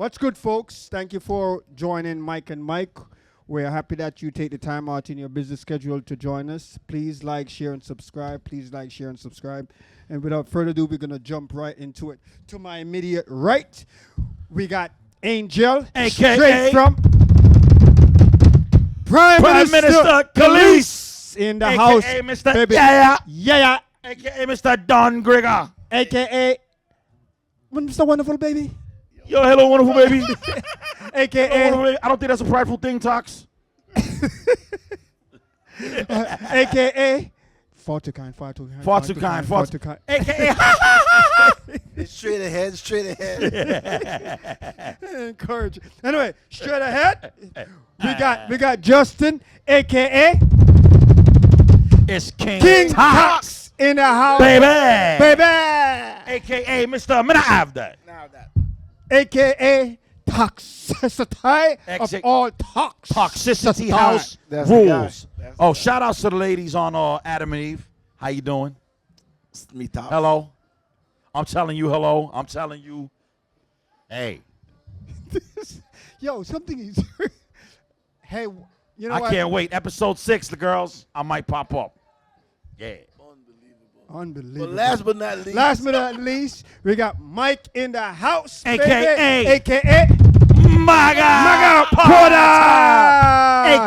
What's good, folks? Thank you for joining Mike and Mike. We're happy that you take the time out in your busy schedule to join us. Please like, share, and subscribe. Please like, share, and subscribe. And without further ado, we're going to jump right into it. To my immediate right, we got Angel, AKA straight from Prime Minister Khalees in the house. AKA Mr. Baby. Yeah. Yeah. AKA Mr. Don Grigger. AKA Mr. Wonderful Baby. Yo, hello, wonderful baby. AKA Hello, wonderful baby. I don't think that's a prideful thing, Tox. AKA far too kind. AKA Straight ahead. Encourage. Anyway, straight ahead. We got Justin, AKA it's King Tox in the house. baby. AKA Mr. Minav that. Now that. AKA toxicity of all Toxicity House That's the rules. guy. That's Oh, the guy. shout outs to the ladies on Adam and Eve. How you doing? It's me top. Hello. I'm telling you hello. I'm telling you, hey. Yo, something is. Hey, you know I what? can't wait. Episode 6, the girls. I might pop up. Yeah. Unbelievable. But last but not least. Last but not least, we got Mike in the house, AKA AKA Maga Porter,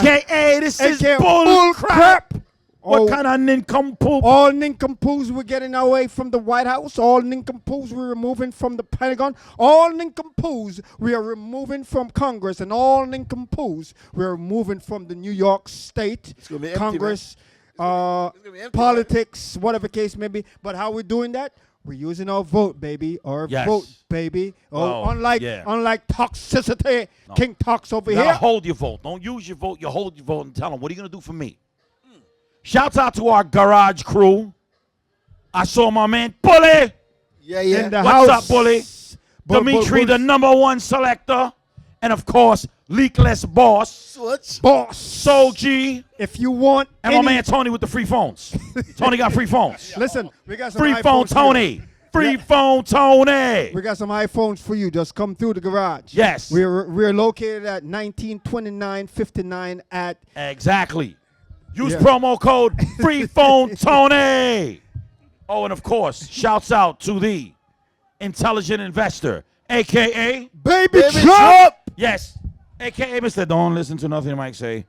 AKA this is AKA bull crap. What Oh, kind of nincompoop? all nincompoops we're getting away from the White House. All nincompoops we're removing from the Pentagon. All nincompoops we are removing from Congress. And all nincompoops we're removing from the New York State gonna be empty, Congress, gonna be empty, politics, whatever case may be. But how we're doing that? We're using our vote, baby. Our Yes. vote, baby. Oh, unlike toxicity, No. King Tox over You gotta here. hold your vote. Don't use your vote. You hold your vote and tell them, what are you going to do for me? Shouts out to our garage crew. I saw my man, Bully. Yeah. In the What's house. up, Bully? Dimitri, the #1 selector. And, of course, Leakless Boss. Switch. Boss. Soul G. If you want And any, my man Tony with the free phones. Tony got free phones. listen, we got some Free phone iPhones for Tony. you. Free phone Tony. We got some iPhones for you. Just come through the garage. Yes. We're located at 192959 at Exactly. Use Yeah. promo code Free Phone Tony. Oh, and of course, shouts out to the intelligent investor, aka Baby Trump, yes, aka Mr. Don't listen to nothing Mike say.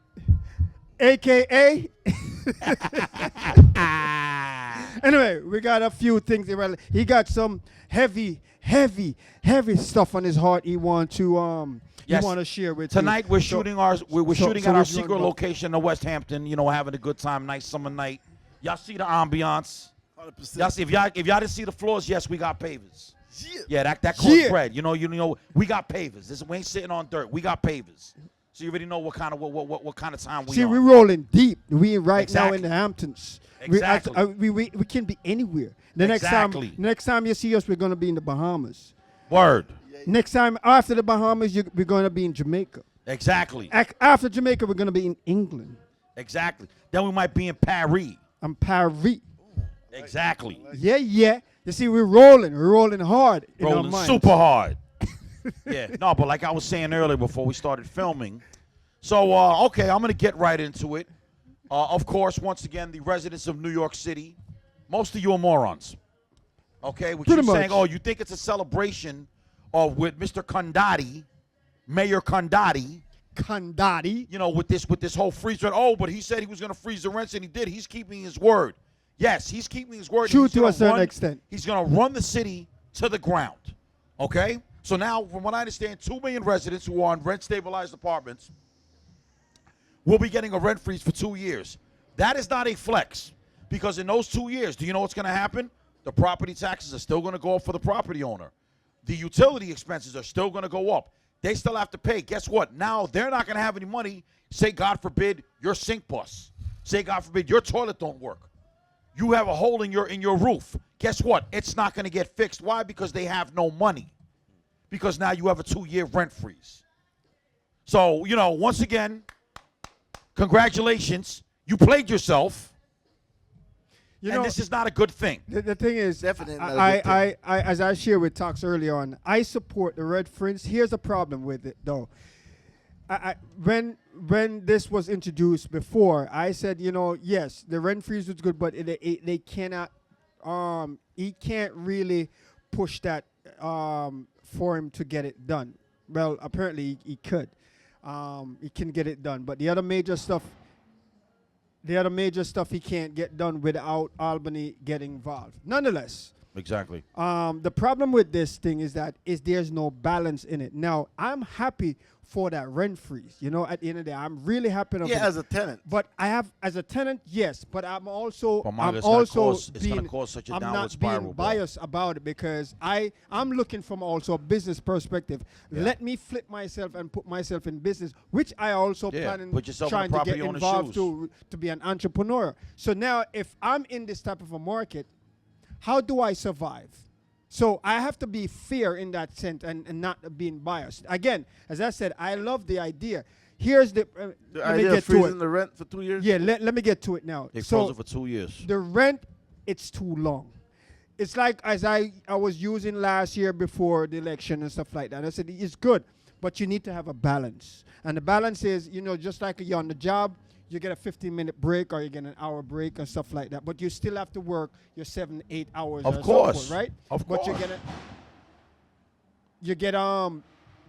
aka. Anyway, we got a few things. He got some heavy stuff on his heart. He want to Yes. he want to share with Tonight you. we're So- shooting our we're so- shooting so at we're our doing secret what? location in West Hampton. You know, having a good time, nice summer night. Y'all see the ambiance. 100%. Y'all see if y'all didn't see the floors, yes, we got pavers. Yeah. Yeah, that Yeah. cornbread. You know, we got pavers. We ain't sitting on dirt. We got pavers. So you already know what kind of time we See, on. we're rolling deep. We right now Exactly. in the Hamptons. Exactly. We can be anywhere. The Exactly. next time you see us, we're gonna be in the Bahamas. Word. Next time after the Bahamas, we're gonna be in Jamaica. Exactly. After Jamaica, we're gonna be in England. Exactly. Then we might be in Paris. And Paris. Exactly. Yeah. You see, we're rolling hard in our Rolling minds. super hard. Yeah. No, but like I was saying earlier before we started filming. So, okay, I'm going to get right into it. Of course, once again, the residents of New York City, most of you are morons. Okay? What Pretty you're saying, much. oh, you think it's a celebration with Mr. Condotti, Mayor Condotti, Kandadi. you know, with this whole freeze rent. Oh, but he said he was going to freeze the rents, and he did. He's keeping his word. Yes, he's keeping his word. True He's to gonna a certain run- extent. He's going to run the city to the ground. Okay? So now, from what I understand, 2 million residents who are on rent-stabilized apartments will be getting a rent freeze for 2 years. That is not a flex, because in those 2 years, do you know what's going to happen? The property taxes are still going to go up for the property owner. The utility expenses are still going to go up. They still have to pay. Guess what? Now they're not going to have any money. Say, God forbid, your sink busts. Say, God forbid, your toilet don't work. You have a hole in your roof. Guess what? It's not going to get fixed. Why? Because they have no money. Because now you have a 2-year rent freeze. So, you know, once again, congratulations. You played yourself. You and know, this is not a good thing. the thing is, Definitely not a good I, as I shared with Talks earlier on, I support the red fringe. Here's the problem with it, though. When this was introduced before, I said, yes, the rent freeze was good, but they cannot, he can't really push that for him to get it done. Well, apparently he could. He can get it done, but the other major stuff he can't get done without Albany getting involved. Nonetheless, Exactly. the problem with this thing is that there's no balance in it. Now, I'm happy for that rent freeze. At the end of the day, I'm really happy. Yeah, as a tenant. But I have, as a tenant, yes. But I'm also, But Mark, it's gonna cause such a I'm downward not spiral, being bro. biased about it because I'm looking from also a business perspective. Yeah. Let me flip myself and put myself in business, which I also planning put yourself in the trying to get property owner's involved shoes. to be an entrepreneur. So now, if I'm in this type of a market, how do I survive? So I have to be fair in that sense and not being biased. Again, as I said, I love the idea. Here's the The let me idea get of to it. freezing the rent for 2 years? Yeah, let me get to it now. They So froze it for 2 years. the rent, it's too long. It's like as I was using last year before the election and stuff like that. I said it's good, but you need to have a balance. And the balance is, just like you're on the job, you get a 15-minute break or you get an hour break and stuff like that. But you still have to work your 7-8 hours. Of or so course. forth, right? Of But course.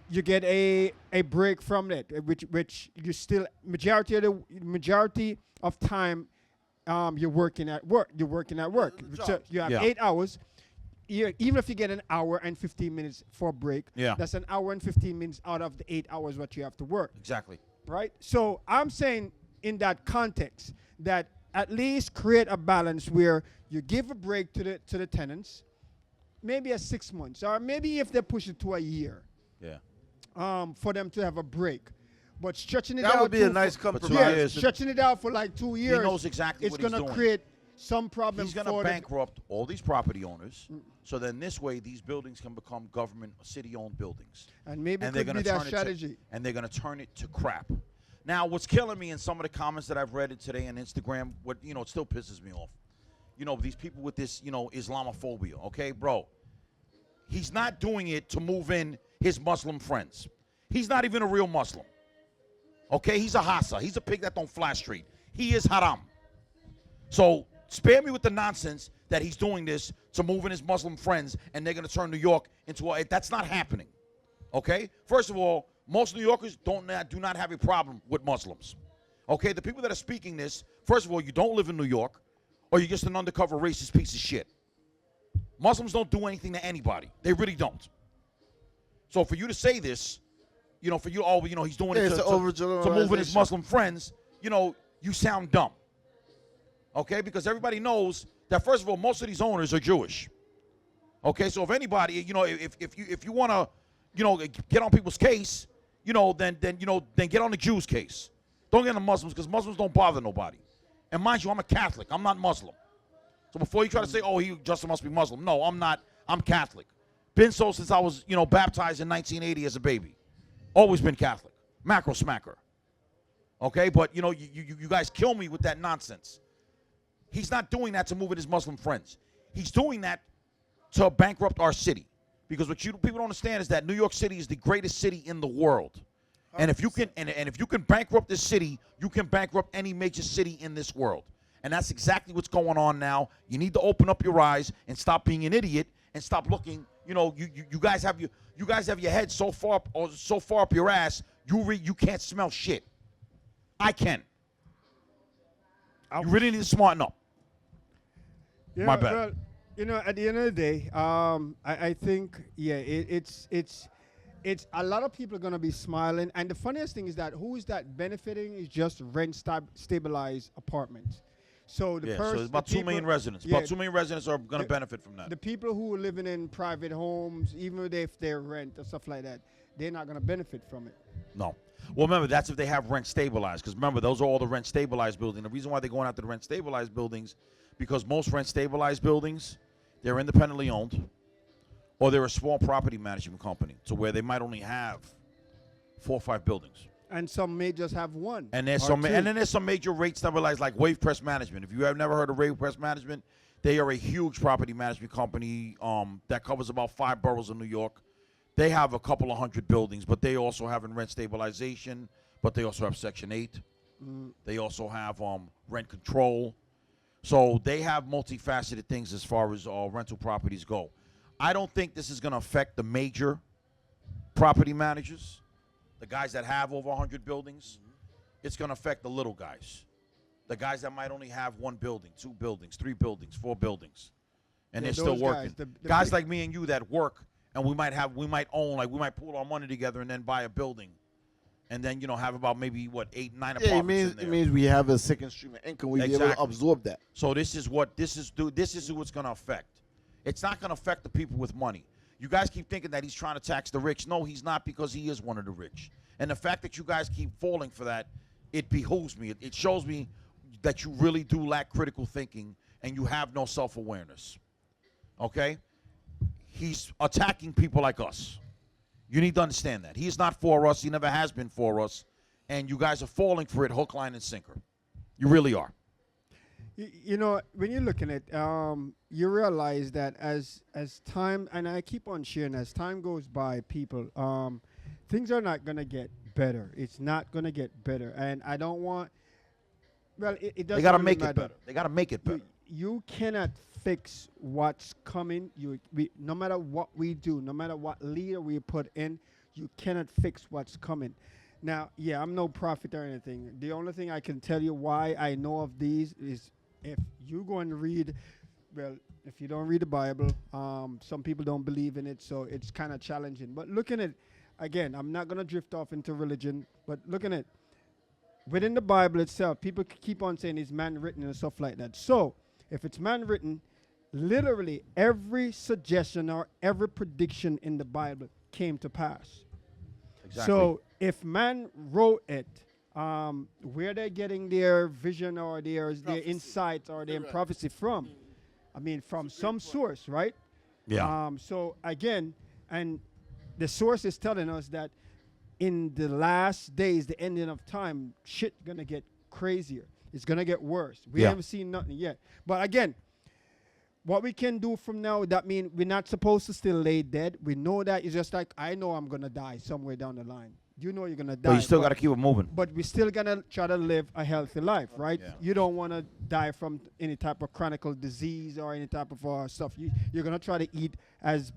you get a break from it, which you still majority of time you're working at work. You're working at work. the So job. you have Yeah. 8 hours. Even if you get an hour and 15 minutes for a break, Yeah. that's an hour and 15 minutes out of the 8 hours what you have to work, Exactly. right? So I'm saying in that context that at least create a balance where you give a break to the tenants, maybe a 6 months, or maybe if they push it to a year, Yeah. for them to have a break. But stretching it That out would be a too nice for- compromise. Yeah, years. stretching it out for like 2 years. knows exactly it's what he's gonna doing. create some problem. He's going to for bankrupt all these property owners. So then this way, these buildings can become government, city-owned buildings. and maybe And it they're could going be to that turn strategy. and they're going to turn it to crap. Now, what's killing me in some of the comments that I've read today on Instagram, it still pisses me off. These people with this, Islamophobia. Okay, bro. He's not doing it to move in his Muslim friends. He's not even a real Muslim. Okay, he's a Hassa. He's a pig that don't fly straight. He is haram. So spare me with the nonsense that he's doing this to move in his Muslim friends and they're going to turn New York into that's not happening. Okay? First of all, most New Yorkers do not have a problem with Muslims. Okay? The people that are speaking this, first of all, you don't live in New York or you're just an undercover racist piece of shit. Muslims don't do anything to anybody. They really don't. So for you to say this, for you, he's doing it it's to an move in his overgeneralization. Muslim friends, you sound dumb. Okay? Because everybody knows that, first of all, most of these owners are Jewish. Okay? So if anybody, if you want to, get on people's case, then get on the Jews' case. Don't get on the Muslims because Muslims don't bother nobody. And mind you, I'm a Catholic. I'm not Muslim. So before you try to say, oh, Justin must be Muslim. No, I'm not. I'm Catholic. Been so since I was, baptized in 1980 as a baby. Always been Catholic. Macro smacker. Okay? But, you guys kill me with that nonsense. He's not doing that to move in his Muslim friends. He's doing that to bankrupt our city. Because what people don't understand is that New York City is the greatest city in the world. And if you can if you can bankrupt this city, you can bankrupt any major city in this world. And that's exactly what's going on now. You need to open up your eyes and stop being an idiot and stop looking. You guys have your head so far up your ass. You can't smell shit. I can. You really need to smarten up. My bad. Well, at the end of the day, I think, it's a lot of people are going to be smiling. And the funniest thing is that who is that benefiting is just stabilized apartments. So So it's about 2 million residents. About 2 million residents are going to benefit from that. The people who are living in private homes, even if they're rent or stuff like that, they're not going to benefit from it. No. Well, remember, that's if they have rent stabilized. Because remember, those are all the rent stabilized buildings. The reason why they're going after the rent stabilized buildings, because most rent stabilized buildings, they're independently owned, or they're a small property management company, to where they might only have 4 or 5 buildings. And some may just have one. And there's or some, two. and then there's some major rate stabilizers like Wave Press Management. If you have never heard of Wave Press Management, they are a huge property management company that covers about 5 boroughs in New York. They have a couple of hundred buildings, but they also have in rent stabilization. But they also have Section 8. They also have rent control. So they have multifaceted things as far as rental properties go. I don't think this is going to affect the major property managers, the guys that have over 100 buildings. It's going to affect the little guys, the guys that might only have 1 building, 2 buildings, 3 buildings, 4 buildings, and they're still working. Guys like me and you that work, and we might own, like we might pool our money together and then buy a building, and then have about maybe 8, 9 apartments in there. It means we have a second stream of income. We be able to absorb that. So this is who it's going to affect. It's not going to affect the people with money. You guys keep thinking that he's trying to tax the rich. No, he's not, because he is one of the rich. And the fact that you guys keep falling for that, it behooves me. It shows me that you really do lack critical thinking and you have no self-awareness. Okay? He's attacking people like us. You need to understand that. He's not for us. He never has been for us. And you guys are falling for it hook, line, and sinker. You really are. When you're looking at you realize that as time, and I keep on sharing, as time goes by, people, things are not going to get better. It's not going to get better. And I don't want, it doesn't They got to really make matter. it better. They got to make it better. You cannot fix what's coming. No matter what we do, no matter what leader we put in, you cannot fix what's coming. Now, I'm no prophet or anything. The only thing I can tell you why I know of these is if you go and read, if you don't read the Bible, some people don't believe in it, so it's kind of challenging. But looking at, again, I'm not going to drift off into religion, but looking at within the Bible itself, people keep on saying it's man-written and stuff like that. So if it's man-written, literally every suggestion or every prediction in the Bible came to pass. Exactly. So if man wrote it, where they're getting their vision or their insight or their prophecy from, I mean, from some source, right? Yeah. So again, and the source is telling us that in the last days, the ending of time, shit gonna get crazier. It's gonna get worse. We haven't seen nothing yet. But again, what we can do from now, that means we're not supposed to still lay dead. We know that. It's just like, I know I'm gonna die somewhere down the line. You know you're gonna die. But you still got to keep it moving. But we're still gonna try to live a healthy life, right? Yeah. You don't want to die from any type of chronic disease or any type of stuff. You're gonna try to eat as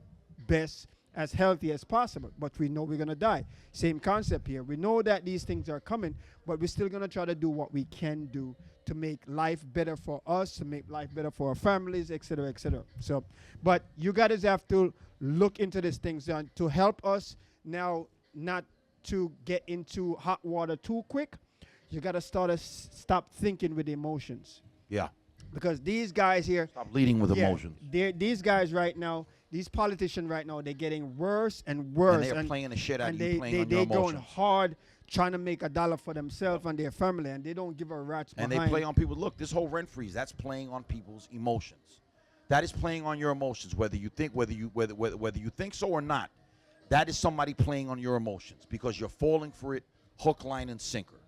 healthy as possible. But we know we're gonna die. Same concept here. We know that these things are coming, but we're still gonna try to do what we can do to make life better for us, to make life better for our families, etc., etc. So, but you guys have to look into these things to help us now, not to get into hot water too quick. You got to stop thinking with emotions. Yeah. Because these guys here. Stop leading with emotions. These guys right now, these politicians right now, they're getting worse and worse. And they're playing the shit out of playing you, playing on your they're emotions. going hard, trying to make $1 for themselves and their family, and they don't give a rat's behind. And they play on people. Look, this whole rent freeze, that's playing on people's emotions. That is playing on your emotions, whether you think so or not. That is somebody playing on your emotions because you're falling for it hook, line, and sinker.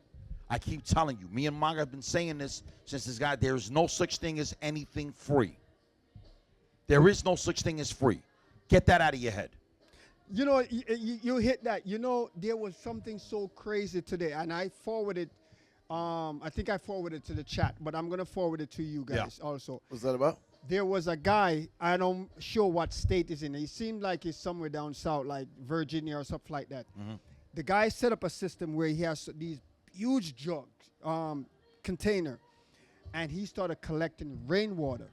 I keep telling you, me and Maga have been saying this since this guy, there is no such thing as anything free. There is no such thing as free. Get that out of your head. You know, you hit that. You know, there was something so crazy today, and I forwarded, I think I forwarded to the chat, but I'm going to forward it to you guys also. What's that about? There was a guy, I don't sure what state he's in. He seemed like he's somewhere down south, like Virginia or something like that. Mm-hmm. The guy set up a system where he has these huge jugs, container, and he started collecting rainwater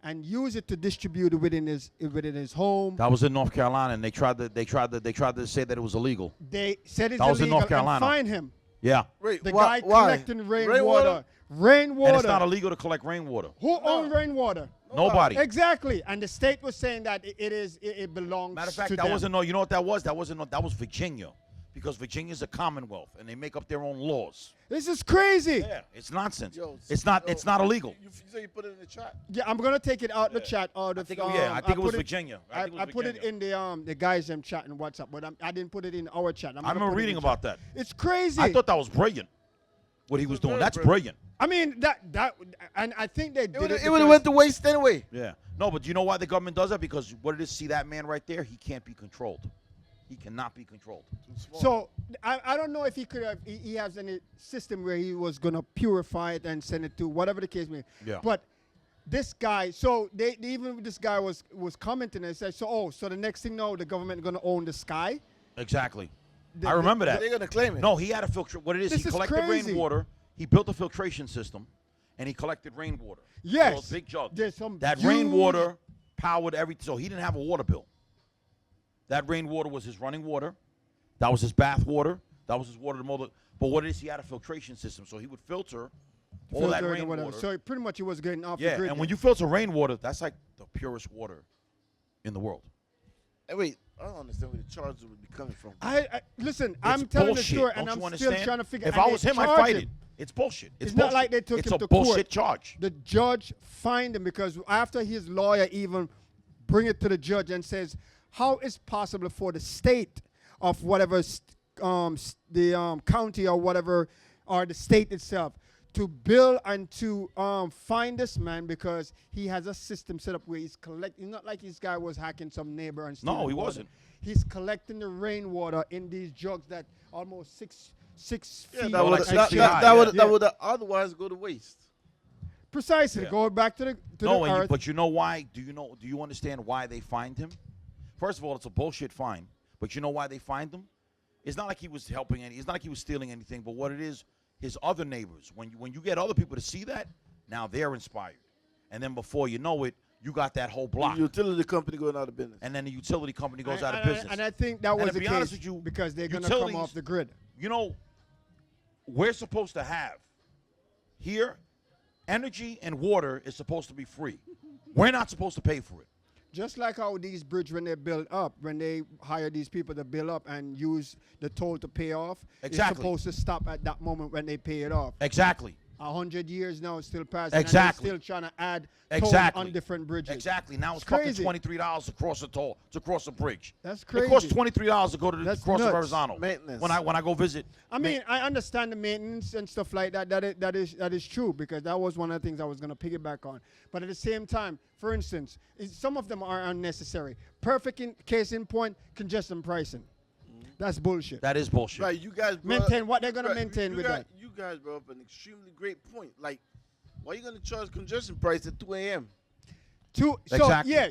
and use it to distribute it within his home. That was in North Carolina, and they tried to say that it was illegal. They said it's that was illegal in North Carolina. and fine him. Yeah. Wait, the guy collecting rainwater. And it's not illegal to collect rainwater. Who owns rainwater? Nobody. Exactly. And the state was saying that it belongs Matter of fact, to that them. wasn't, no, you know what that was? That was Virginia. because Virginia's a commonwealth and they make up their own laws. This is crazy. Yeah, it's nonsense. Yo, it's not illegal. You say you put it in the chat? Yeah, I'm gonna take it out the chat. I think it was Virginia. I put it in the guys them chat in WhatsApp, but I didn't put it in our chat. I remember reading about that. It's crazy. I thought that was brilliant. What he was doing. That's brilliant. I mean and I think they did it. It would have went to waste anyway. Yeah. No, but do you know why the government does that? Because what it is, see that man right there? He can't be controlled. He cannot be controlled. So I don't know if he could have. He has any system where he was gonna purify it and send it to whatever the case may be. Yeah. But this guy, so even this guy was commenting and said, so the next thing now the government gonna own the sky. Exactly. I remember that. They're gonna claim it. No, he had a filter. What it is, This he is collected crazy. rainwater. He built a filtration system, and he collected rainwater. Yes. Those big jugs. There's some That huge- rainwater powered everything. So he didn't have a water bill. That rainwater was his running water. That was his bath water. That was his water to mow the. But what it is, he had a filtration system, so he would filter all that filter it or whatever. rainwater. So pretty much he was getting off the Yeah, grid. and when you filter rainwater, that's like the purest water in the world. Hey, wait, I don't understand where the charges would be coming from. Listen, I'm It's telling bullshit. the story, Don't and you I'm still understand? trying to figure. If and I they was him, I'd charge fight him. it. It's bullshit. It's bullshit. not like they took it's him a to bullshit court. charge. The judge fined him because after his lawyer even bring it to the judge and says, how is possible for the state of whatever the county or whatever or the state itself to bill and to find this man because he has a system set up where he's collecting. Not like this guy was hacking some neighbor and stealing No, he water. wasn't. He's collecting the rainwater in these jugs that almost six Yeah, feet. that like would 6 feet high, that would otherwise go to waste. Precisely. Yeah. Go back to the earth. But you know why? Do you understand why they fined him? First of all, it's a bullshit fine. But you know why they fined him? It's not like he was helping any. It's not like he was stealing anything. But what it is, his other neighbors. When you get other people to see that, now they're inspired. And then before you know it, you got that whole block. The utility company going out of business. And then the utility company goes out of And- business. And I think that was to the be case honest with you, because they're going to come utilities- off the grid. You know, we're supposed to have here, energy and water is supposed to be free. We're not supposed to pay for it. Just like how these bridges, when they build up, when they hire these people to build up and use the toll to pay off, Exactly. it's supposed to stop at that moment when they pay it off. Exactly. 100 years now it's still passing. Exactly. And they're still trying to add Exactly. tolls on different bridges. Exactly. Now it's It's fucking crazy. $23 to cross a toll, to cross a bridge. That's It costs crazy. $23 to go to the That's cross of nuts. Verrazano. Maintenance. When I go visit. I mean, I understand the maintenance and stuff like that. That is true because that was one of the things I was going to piggyback on. But at the same time, for instance, some of them are unnecessary. Case in point, congestion pricing. That's bullshit. That is bullshit. Right, you guys Maintain what they're going to maintain with that. You guys brought up an extremely great point. Like, why are you going to charge congestion price at 2 a.m.? So Exactly. yeah,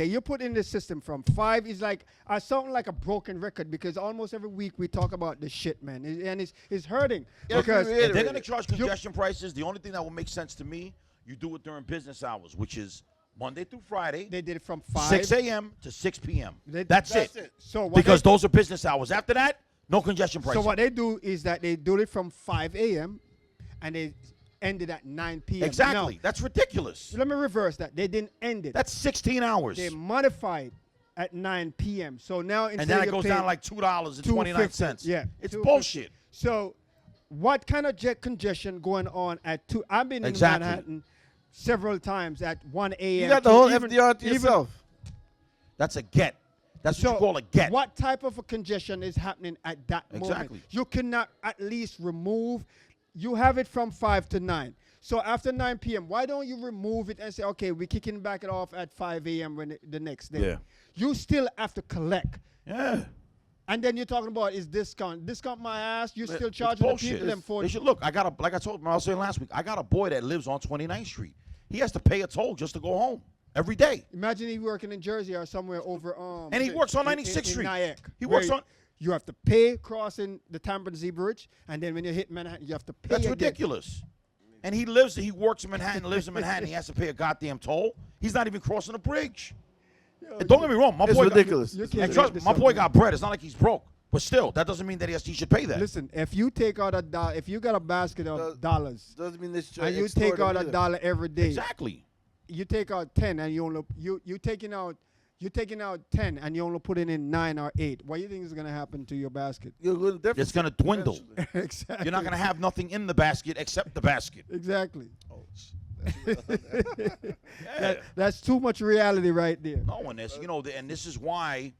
you put in the system from 5 is like something like a broken record because almost every week we talk about this shit, man, and it's hurting Yeah, because we If they're reiterate going to it. charge congestion prices, the only thing that will make sense to me, you do it during business hours, which is Monday through Friday, they did it from 5 6 a.m. to 6 p.m. They- That's That's it. it. So what Because they, those are business hours. After that, no congestion prices. so what they do is that they do it from 5 a.m. and they ended at 9 p.m. Exactly. Now, That's ridiculous. let me reverse that. They didn't end it. That's 16 hours. They modified at 9 p.m. So now instead And then it you goes pay down like $2.29. Yeah, It's $2.50. bullshit. So, what kind of jet congestion going on at 2? I've been Exactly. in Manhattan several times at 1 a.m. You got the whole even- FDR to even- yourself. That's a get. That's So what you call a get. what type of a congestion is happening at that Exactly. moment? You cannot at least remove. You have it from 5 to 9. So after 9 p.m., why don't you remove it and say, okay, we're kicking back it off at 5 a.m. when the next day? Yeah. You still have to collect. Yeah. And then you're talking about is discount. Discount my ass. You still It's charging the bullshit. people them for They should look. Like I told I was saying last week, I got a boy that lives on 29th Street. He has to pay a toll just to go home every day. Imagine he working in Jersey or somewhere over And he works on 96th in Street. Nyack, He where works on. You have to pay crossing the Tampere Bridge, and then when you hit Manhattan, you have to pay. That's again. ridiculous. And he works in Manhattan, lives in Manhattan. He has to pay a goddamn toll. He's not even crossing a bridge. And don't get me wrong, my It's boy ridiculous. You Got, can't and trust me, make my this boy up, got bread. It's not like he's broke. But still, that doesn't mean that he should pay that. Listen, if you take out if you got a basket of dollars, Doesn't mean this and you take out $1 every day, Exactly. you take out 10, and you only you taking out you're taking out 10 and you only putting in 9 or 8. What do you think is going to happen to your basket? You're going to It's going to dwindle. eventually. Exactly. You're not going to have nothing in the basket except the basket. Exactly. Oh, That's too much reality right there. No one is, and this is why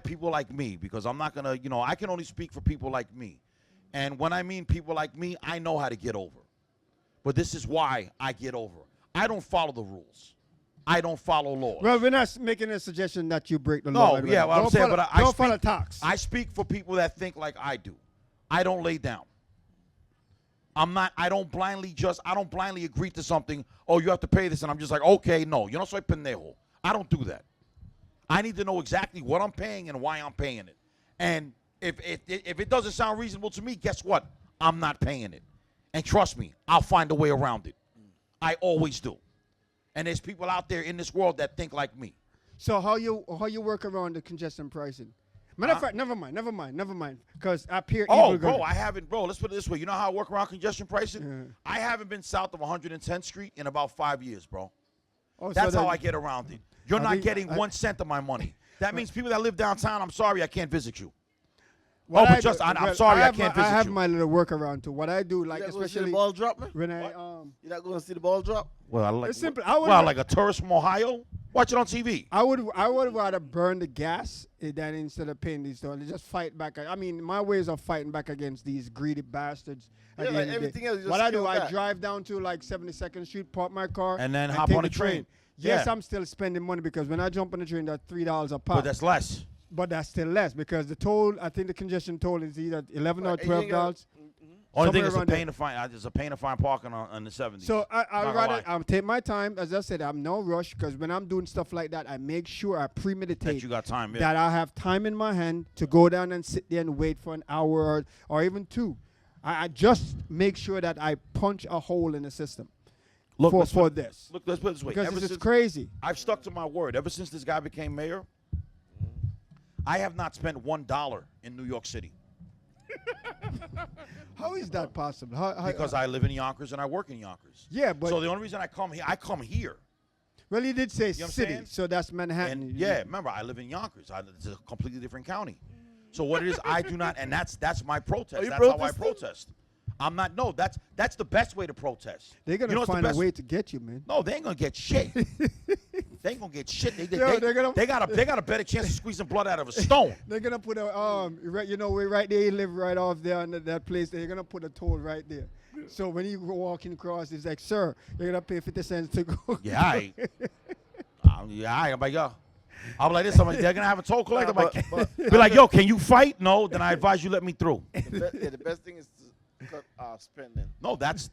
people like me, because I'm not going to, I can only speak for people like me. And when I mean people like me, I know how to get over. But this is why I get over. I don't follow the rules. I don't follow laws. Well, we're not making a suggestion that you break the law. No, yeah, well, I'm saying, but don't follow talks. I speak for people that think like I do. I don't lay down. I don't blindly agree to something. Oh, you have to pay this, and I'm just like, okay, no. Yo no soy pendejo. I don't do that. I need to know exactly what I'm paying and why I'm paying it. And if it doesn't sound reasonable to me, guess what? I'm not paying it. And trust me, I'll find a way around it. I always do. And there's people out there in this world that think like me. So how you work around the congestion pricing? Matter of fact, never mind. Because up here, Oh, bro, let's put it this way. You know how I work around congestion pricing? Yeah. I haven't been south of 110th Street in about 5 years, bro. Oh, That's so how that- I get around it. You're I not think- getting 1 cent of my money. That means people that live downtown, I'm sorry, I can't visit you. What but I just, do- I'm well, sorry, I have can't my, visit I have you. my little workaround too. What I do, like You're not going to see the especially ball drop, man? when You're not going to see the ball drop? Well, I like, It's simple. like a tourist from Ohio? Watch it on TV. I would rather burn the gas than instead of paying these stores. Just fight back. I mean, my ways of fighting back against these greedy bastards. Yeah, at the like end of the day. everything else, you just What I do, scale I back. drive down to like 72nd Street, park my car, And then hop take on the the train. Yes, Yeah. I'm still spending money because when I jump on the train, that's $3 a pop. But that's less. But that's still less because the toll, I think the congestion toll is either $11 or Right, and you ain't gotta- $12. Only thing Somewhere is a around there. pain to find. There's a pain to find parking on the 70s. So Not I'd gonna rather lie. I'll take my time. As I said, I'm no rush because when I'm doing stuff like that, I make sure I premeditate that you got time. Yeah. that I have time in my hand to go down and sit there and wait for an hour or even 2. I just make sure that I punch a hole in the system Look, for let's put- this. Look, let's put it this way. Because Ever it's since- crazy. I've stuck to my word. Ever since this guy became mayor, I have not spent $1 in New York City How is that possible? because I live in Yonkers and I work in Yonkers. yeah, but So the only reason I come here. well, he did say know what I'm city, saying? so that's Manhattan. And yeah, remember, I live in Yonkers. It's a completely different county. So what it is, I do not, and that's my protest. you That's how I protesting? protest. I'm not. No, that's the best way to protest. they're gonna You know what's the find a best- way to get you, man. No, they ain't gonna get shit. They ain't gonna get shit. Yo, they're gonna- they got a better chance of squeezing blood out of a stone. They're gonna put a right, we're right there. You live right off there on that place. They're gonna put a toll right there. So when you go walking across, it's like, sir, you're gonna pay 50 cents to go. Yeah, I. I'm like, yo. I'm like this. I'm like, they're gonna have a toll collector. Nah, I'm like, but be like, yo, can you fight? No, then I advise you let me through. The best thing is to cut spending. No, that's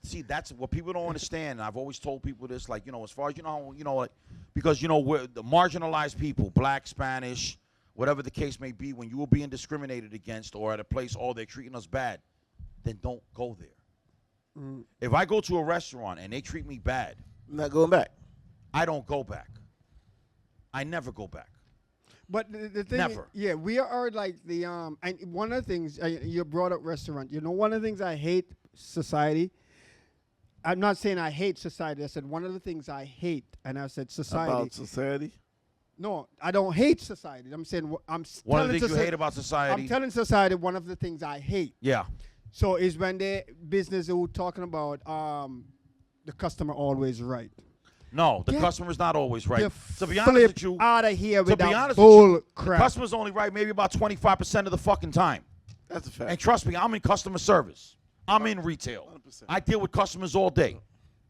what people don't understand. And I've always told people this, like, as far as like, because we're the marginalized people, black, Spanish, whatever the case may be, when you are being discriminated against or at a place, oh, they're treating us bad, then don't go there. If I go to a restaurant and they treat me bad, I'm not going back. I don't go back. I never go back. But the thing, Never. yeah, we are like the and one of the things you brought up restaurant. One of the things I hate society. I'm not saying I hate society. I said one of the things I hate, and I said society. About society. No, I don't hate society. I'm saying I'm One of telling the things you soci- hate about society. I'm telling society one of the things I hate. Yeah. So is when they business who talking about the customer always right. No, the Get customer's not always right. The To be honest with you, out of here to with be that honest bull with you, crap. the customer's only right maybe about 25% of the fucking time. That's a fact. And trust me, I'm in customer service. I'm in retail. 100%. I deal with customers all day.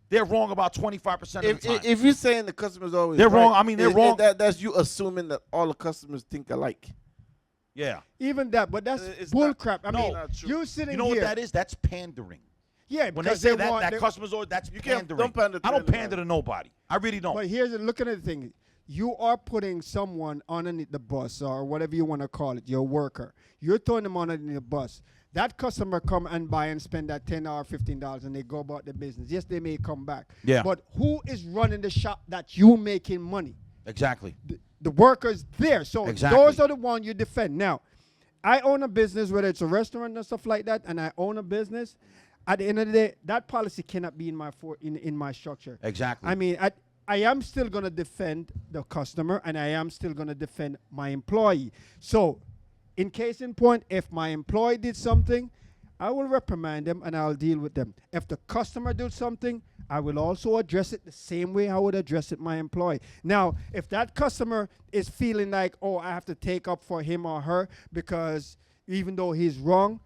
They're wrong about 25% of the time. If you're saying the customer's always They're right, wrong. I mean, they're wrong. That's you assuming that all the customers think alike. Yeah. Even that, but that's It's bull not- crap. I no, mean, not true. you sitting You know here. what that is? That's pandering. Yeah, When they because say want, that customers always, that's can't- pandering. don't pander to I don't anybody. pander to nobody. I really don't. But here's looking at the thing. You are putting someone underneath the bus or whatever you want to call it, your worker. You're throwing them underneath the bus. That customer come and buy and spend that $10 or $15 and they go about their business. Yes, they may come back. Yeah. But who is running the shop that you making money? Exactly. The workers there. So Exactly. those are the ones you defend. Now, I own a business, whether it's a restaurant and stuff like that, and I own a business. At the end of the day, that policy cannot be in my in my structure. Exactly. I mean, I am still going to defend the customer, and I am still going to defend my employee. So, in case in point, if my employee did something, I will reprimand them and I'll deal with them. If the customer did something, I will also address it the same way I would address it my employee. Now, if that customer is feeling like, oh, I have to take up for him or her because even though he's wrong,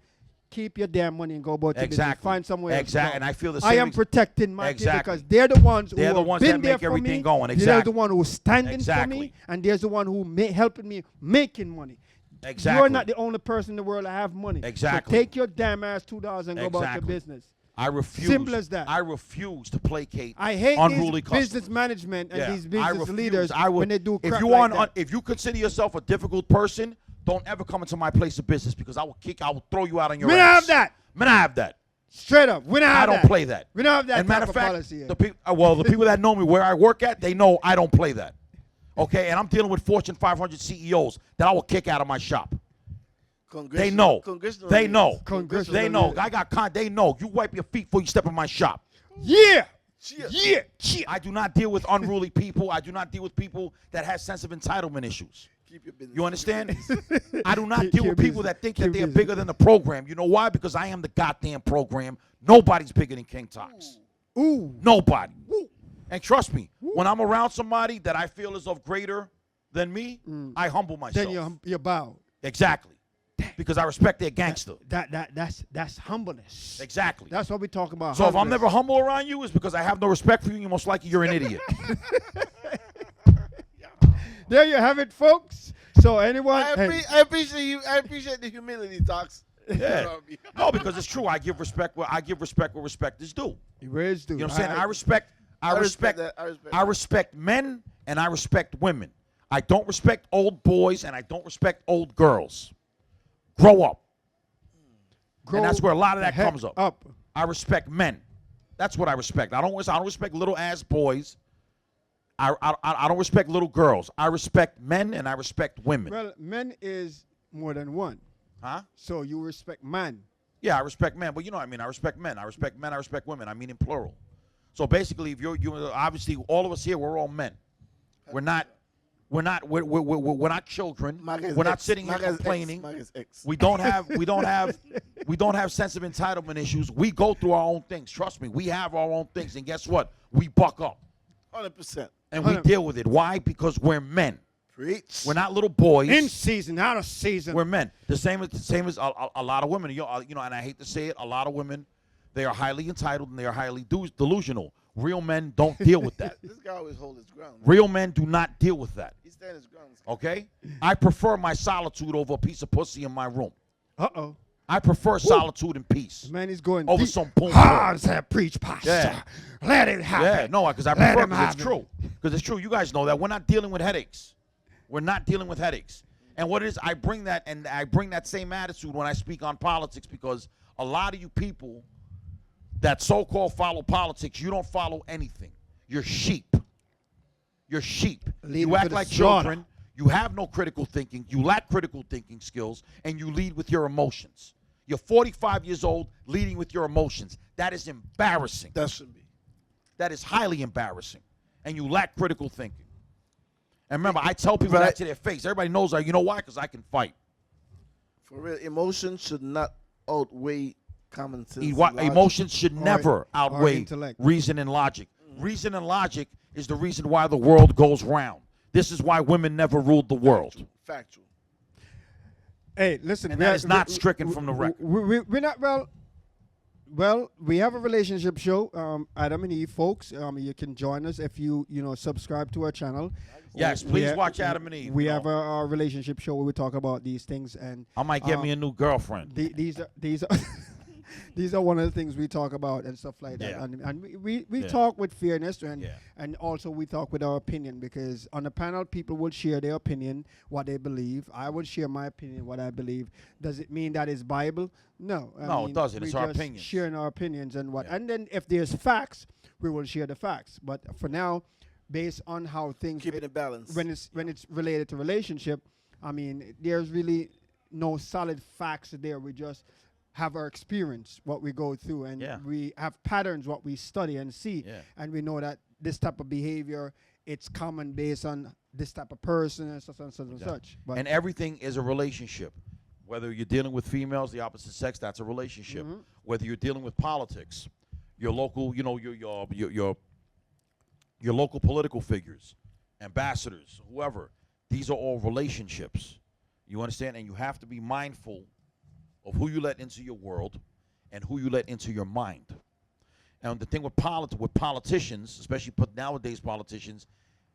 keep your damn money and go about your business. Find somewhere else. Exactly. And I feel the same. I am protecting my kids Exactly. because they're the ones who They're the have ones been that there make for everything me. going. They're Exactly. the one who's standing for Exactly. me, and there's the one who helping me making money. Exactly. You're not the only person in the world that have money. Exactly. So take your damn ass $2 and go about your Exactly. business. I refuse. Simple as that. I refuse to placate I hate unruly these customers. business management and Yeah, these I business refuse. leaders I would, when they do crap if you like that. if you consider yourself a difficult person, don't ever come into my place of business because I will throw you out on your Men ass. have that. Men have that. Straight up. We don't have I don't that. play that. We don't have that And type matter of of fact, policy here. the people that know me where I work at, they know I don't play that. Okay, and I'm dealing with Fortune 500 CEOs that I will kick out of my shop. They know. They know. They know. I got they know. You wipe your feet before you step in my shop. Yeah. Cheers. Yeah. Yeah. I do not deal with unruly people. I do not deal with people that have sense of entitlement issues. Keep your business. You understand? I do not Keep deal your with people business. that think Keep that they're business. bigger than the program. You know why? Because I am the goddamn program. Nobody's bigger than King Talks. Ooh. Nobody. Ooh. And trust me, when I'm around somebody that I feel is of greater than me, I humble myself. Then you bow. Exactly. Because I respect their gangster. That's humbleness. Exactly. That's what we talk about. So if I'm humbleness. never humble around you, it's because I have no respect for you. And most likely you're an idiot. There you have it, folks. So anyone, I appreciate you. I appreciate the humility talks. Yeah. No, because it's true. I give respect where respect is due. where is due? You know what I'm saying? I respect that. I respect men and I respect women. I don't respect old boys and I don't respect old girls. Grow up. And that's where a lot of that comes up. I respect men. That's what I respect. I don't respect little ass boys. I don't respect little girls. I respect men and I respect women. Well, men is more than one. Huh? So you respect man. Yeah, I respect men, but you know what I mean. I respect men. I respect men. I respect women. I mean in plural. So basically, if you obviously all of us here, we're all men. We're not children. We're not sitting here complaining. We don't have sense of entitlement issues. We go through our own things. Trust me, we have our own things, and guess what? We buck up 100%. and we deal with it. Why? Because we're men. Preach. We're not little boys. In season, out of season. We're men. The same as a lot of women. You know, and I hate to say it, a lot of women, they are highly entitled and they are highly delusional. Real men don't deal with that. This guy always hold his ground. Real men do not deal with that. He stand his ground. Okay? I prefer my solitude over a piece of pussy in my room. Uh-oh. I prefer solitude and peace. Man, he's going Over deep. some boom. Hard that preach, pastor. Yeah. Let it happen. Yeah, no, because I Let prefer him because it's have it. true. Because it's true. You guys know that we're not dealing with headaches. We're not dealing with headaches. And what it is, I bring that same attitude when I speak on politics because a lot of you people that so-called follow politics, you don't follow anything. You're sheep. You're sheep. Leading You to act the like slaughter. children. You have no critical thinking. You lack critical thinking skills, and you lead with your emotions. You're 45 years old, leading with your emotions. That is embarrassing. That should be. That is highly embarrassing. And you lack critical thinking. And remember, I tell people that to their face. Everybody knows that. You know why? Because I can fight. For real, emotion should not outweigh common sense. and logic. Emotions should never or outweigh intellect. reason and logic. Reason and logic is the reason why the world goes round. This is why women never ruled the world. Factual. Hey, listen. And that is not stricken from the record. We're not, well, we have a relationship show, Adam and Eve, folks. You can join us if you subscribe to our channel. Yes, please watch Adam and Eve. We have a relationship show where we talk about these things, and I might get me a new girlfriend. these are these are one of the things we talk about and stuff like that. Yeah. And we Yeah. talk with fairness and Yeah. and also we talk with our opinion, because on the panel people will share their opinion, what they believe. I will share my opinion, what I believe. Does it mean that is Bible? No. No, it doesn't. It's we our just opinions. sharing our opinions and what. Yeah. And then if there's facts, we will share the facts. But for now, based on how things Keeping it balanced. when it's related to relationship, I mean, there's really no solid facts there. We just have our experience, what we go through, and Yeah. we have patterns, what we study and see, Yeah. and we know that this type of behavior, it's common based on this type of person and such and such and such. But And everything is a relationship. Whether you're dealing with females, the opposite sex, that's a relationship. Whether you're dealing with politics, your local, your local political figures, ambassadors, whoever, these are all relationships. You understand? And you have to be mindful of who you let into your world and who you let into your mind. And the thing with politicians, especially nowadays politicians,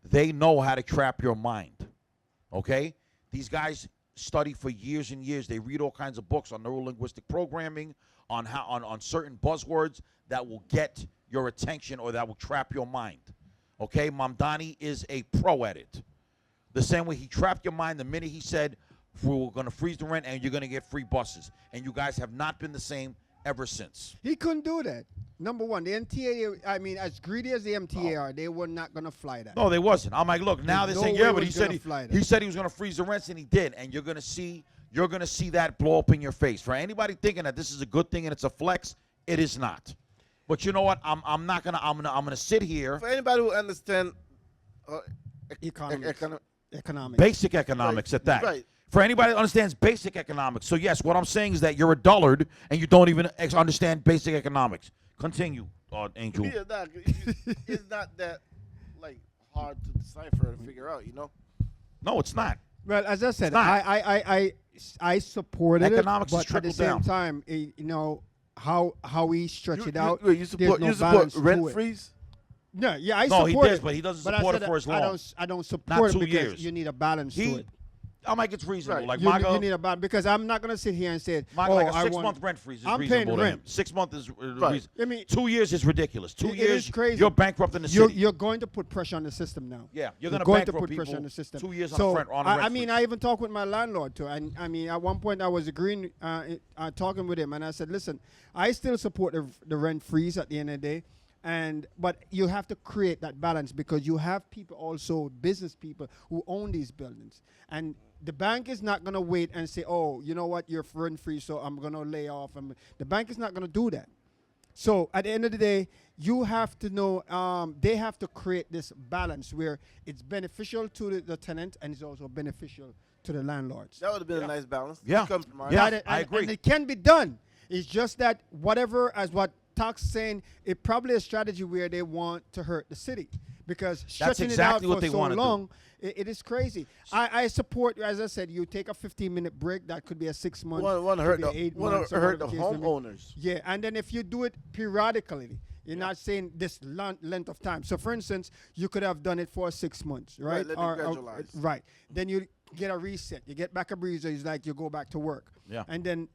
they know how to trap your mind. Okay? These guys study for years and years. They read all kinds of books on neurolinguistic programming, on certain buzzwords that will get your attention or that will trap your mind. Okay? Mamdani is a pro at it. The same way he trapped your mind the minute he said, we're going to freeze the rent and you're going to get free buses. And you guys have not been the same ever since. he couldn't do that. Number one, the MTA, I mean, as greedy as the MTA are, they were not going to fly that. No, they wasn't. I'm like, look, now they're There's saying, no way yeah, but it he was said gonna fly that. he said he was going to freeze the rents, and he did. And you're going to see that blow up in your face. For anybody thinking that this is a good thing and it's a flex, it is not. But you know what? I'm gonna sit here. For anybody who understand Economics. Basic economics at that. Right. For anybody that understands basic economics. So yes, what I'm saying is that you're a dullard and you don't even understand basic economics. Continue, Angel. Yeah, it's not that like hard to decipher and figure out, you know. No, it's not. Well, as I said, not. I supported Economics it, is but at the trickle same down. time, you know how we stretch it out. You support there's no balance to rent it. freeze? No, yeah, I No, support he does, it, but he doesn't but I support it said for as long. I don't Not support it 2 because years. you need a balance to it. I'm like, it's reasonable. Right. Like You Maga, need a balance because I'm not gonna sit here and say, Maga, oh, like a I 6 want. month rent freeze is I'm reasonable paying to him. rent. 6 months is Right. reasonable. I mean, 2 years is ridiculous. 2 it years, is crazy. you're bankrupt in the city. You're going to put pressure on the system now. Yeah, you're You're gonna going to bankrupt put people pressure on the system. 2 years so, on a rent I mean, freeze. I even talked with my landlord too. And I mean, at one point I was agreeing, talking with him, and I said, listen, I still support the rent freeze at the end of the day. But you have to create that balance because you have people also, business people who own these buildings. And the bank is not going to wait and say, oh, you know what, you're rent free, so I'm going to lay off. The bank is not going to do that. So at the end of the day, you have to know, they have to create this balance where it's beneficial to the tenant and it's also beneficial to the landlords. That would have been a nice balance. Yeah. Compromise. Yeah. And I agree. And it can be done. It's just that whatever, as what Talk's saying, it probably a strategy where they want to hurt the city because stretching exactly it what out they for so wanna do. long, it is crazy. I support, as I said, you take a 15-minute break. That could be a 6 month. One hurt could be the 8 one months, or hurt the whatever case may be. homeowners. Yeah, and then if you do it periodically, you're not saying this length of time. So, for instance, you could have done it for 6 months, right? Right, let it gradualize. Right. Then you get a reset. You get back a breather. It's like you go back to work. Yeah. And then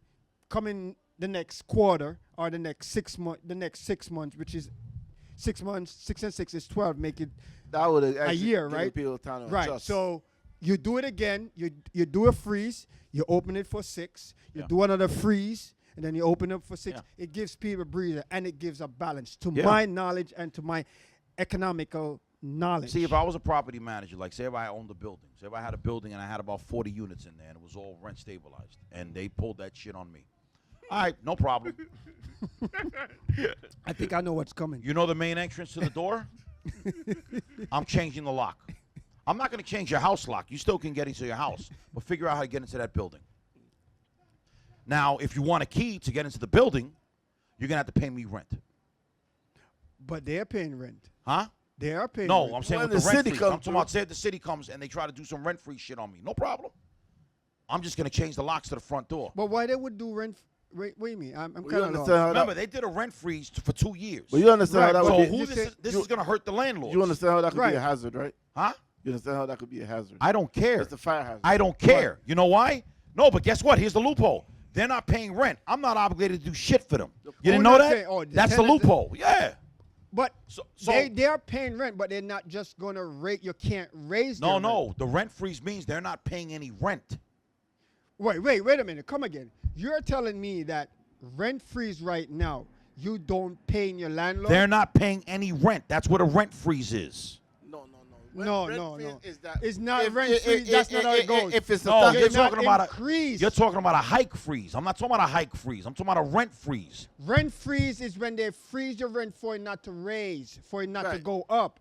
come in the next quarter or the next 6 months, which is 6 months. 6 and 6 is 12. Make it That would have a year, given right? people time to Right. adjust. So you do it again. You do a freeze. You open it for 6. You do another freeze, and then you open it for 6. Yeah. It gives people a breather, and it gives a balance to Yeah. my knowledge and to my economical knowledge. See, if I was a property manager, like say if I owned a building, say if I had a building and I had about 40 units in there and it was all rent stabilized, and they pulled that shit on me. All right, no problem. I think I know what's coming. You know the main entrance to the door? I'm changing the lock. I'm not going to change your house lock. You still can get into your house, but figure out how to get into that building. Now, if you want a key to get into the building, you're going to have to pay me rent. But they're paying rent. Huh? They are paying No, rent. I'm saying When with the the rent city free. comes I'm talking about say if the city comes and they try to do some rent free shit on me. No problem. I'm just going to change the locks to the front door. But why they would do rent? Wait, wait a minute. I'm Well, you kind of understand how Remember, that, they did a rent freeze for 2 years. but you understand Right, how that So would be. who you this said- is, this is going to hurt the landlords. You understand how that could Right. be a hazard, right? Huh? You understand how that could be a hazard? I don't care. It's a fire hazard. I don't care. You know why? No, but guess what? Here's the loophole. They're not paying rent. I'm not obligated to do shit for them. You didn't know not that? paying- oh, the That's the tenants- loophole. Yeah. But So they are paying rent, but they're not just going to rate. You can't raise. no, their no. rent. The rent freeze means they're not paying any rent. Wait a minute. Come again. You're telling me that rent freeze right now, you don't pay your landlord? They're not paying any rent. That's what a rent freeze is. No. No, Rent no, freeze no. is that It's not if- rent if- free. if- That's not how it goes. If it's a No, thousand- you're It's not talking about increase. you're talking about a hike freeze. I'm not talking about a hike freeze. I'm talking about a rent freeze. Rent freeze is when they freeze your rent for it not to raise, for it not to Right. go up.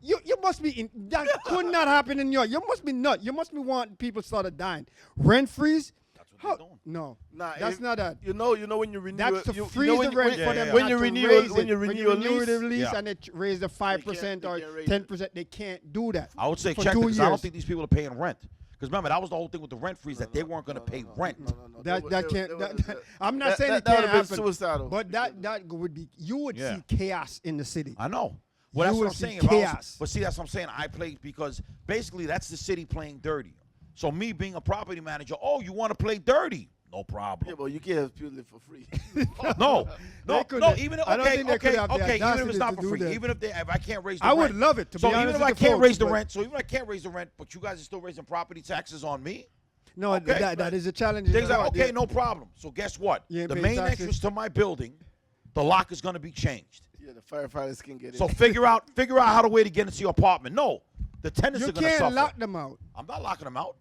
You must be that could not happen in your. You must be nut. You must be wanting people started dying. Rent freeze. That's what they're doing. No, Nah, that's not that. You know when you renew. That's to you freeze know the when, rent when, for them when not you to renew raise when it. you When renew you your renew the lease. lease Yeah. and it raise the 5% they or can't raise it. 10%, they can't do that. I would say for check it 2 because I don't years. think these people are paying rent. Because remember, that was the whole thing with the rent freeze, that they weren't going to pay rent. That can't. I'm not saying it that can't would have been happen, suicidal. but that would be. You would Yeah. see chaos in the city. I know. Well, that's You what will I'm see saying. If I was- chaos. But see, that's what I'm saying. I play because basically that's the city playing dirty. So me being a property manager, oh, you want to play dirty? No Yeah, problem. but you can't have people live for free. No, no, could no. have- Even I don't okay, think they could okay, have the okay. Even if audacity it's not to for do free, that. even if I can't raise the I rent. would love it, to So be even honest if I with you can't folks, raise the but- rent, so even if I can't raise the rent, but you guys are still raising property taxes on me. No, Okay. that is a challenge. Things like, okay, no problem. So guess what? You ain't The paying main taxes? entrance to my building, the lock is going to be changed. Yeah, the firefighters can get So in. figure out how to way to get into your apartment. No, the tenants You are going to can't suffer. lock them out. I'm not locking them out.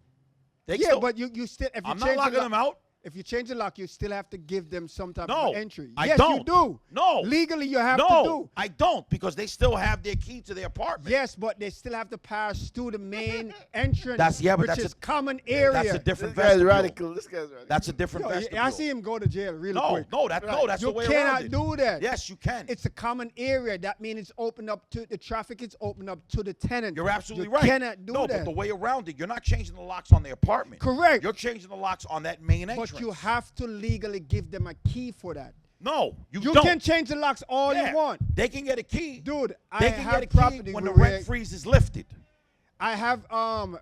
They Yeah, still, but you still if you I'm not change locking the them lock, out. if you change the lock, you still have to give them some type No, of entry. I Yes, don't. you do. No. Legally, you have to No, do. I don't because they still have their key to their apartment. Yes, but they still have to pass through the main entrance, But which that's is a- common area. That's a This different guy's vestibule. radical. This guy's radical. That's a different Yo, vestibule. I see him go to jail really quick. That's You the way around cannot it. do that. Yes, you can. It's a common area. That means it's open up to the traffic. It's open up to the tenant. You're absolutely you right. Cannot do no, that. but the way around it, you're not changing the locks on the apartment. Correct. You're changing the locks on that main entrance. But you have to legally give them a key for that. No, you You don't. can change the locks all Yeah, you want. They can get a key. Dude, I They can have get a key property when the where- rent freeze is lifted. I have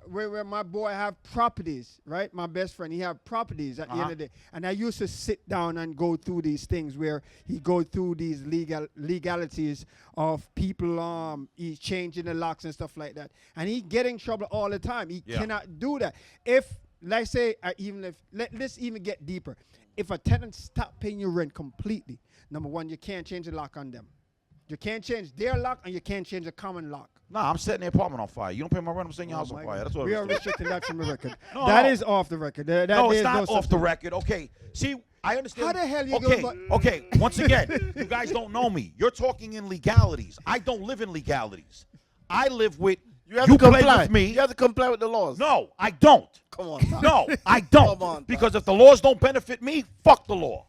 where my boy have properties, right? My best friend, he have properties at the end of the day. And I used to sit down and go through these things where he go through these legalities of people he's changing the locks and stuff like that. And he get in trouble all the time. He Yeah. cannot do that. If let's say let's even get deeper. If a tenant stop paying your rent completely, number one, you can't change the lock on them. You can't change their lock and you can't change a common lock. Nah, I'm setting the apartment on fire. You don't pay my rent, I'm setting your Oh house on my fire. God. That's what We it are is. restricting that from the record. No, That no. is off the record. That No, is it's not no off such the thing. record. Okay. See, I understand. How the hell you okay, gonna okay. Once again, you guys don't know me. You're talking in legalities. I don't live in legalities. I live with You have you to play comply. with me. You have to comply with the laws. No, I don't. Come on. Tom. No, I don't. Come on, because if the laws don't benefit me, fuck the law.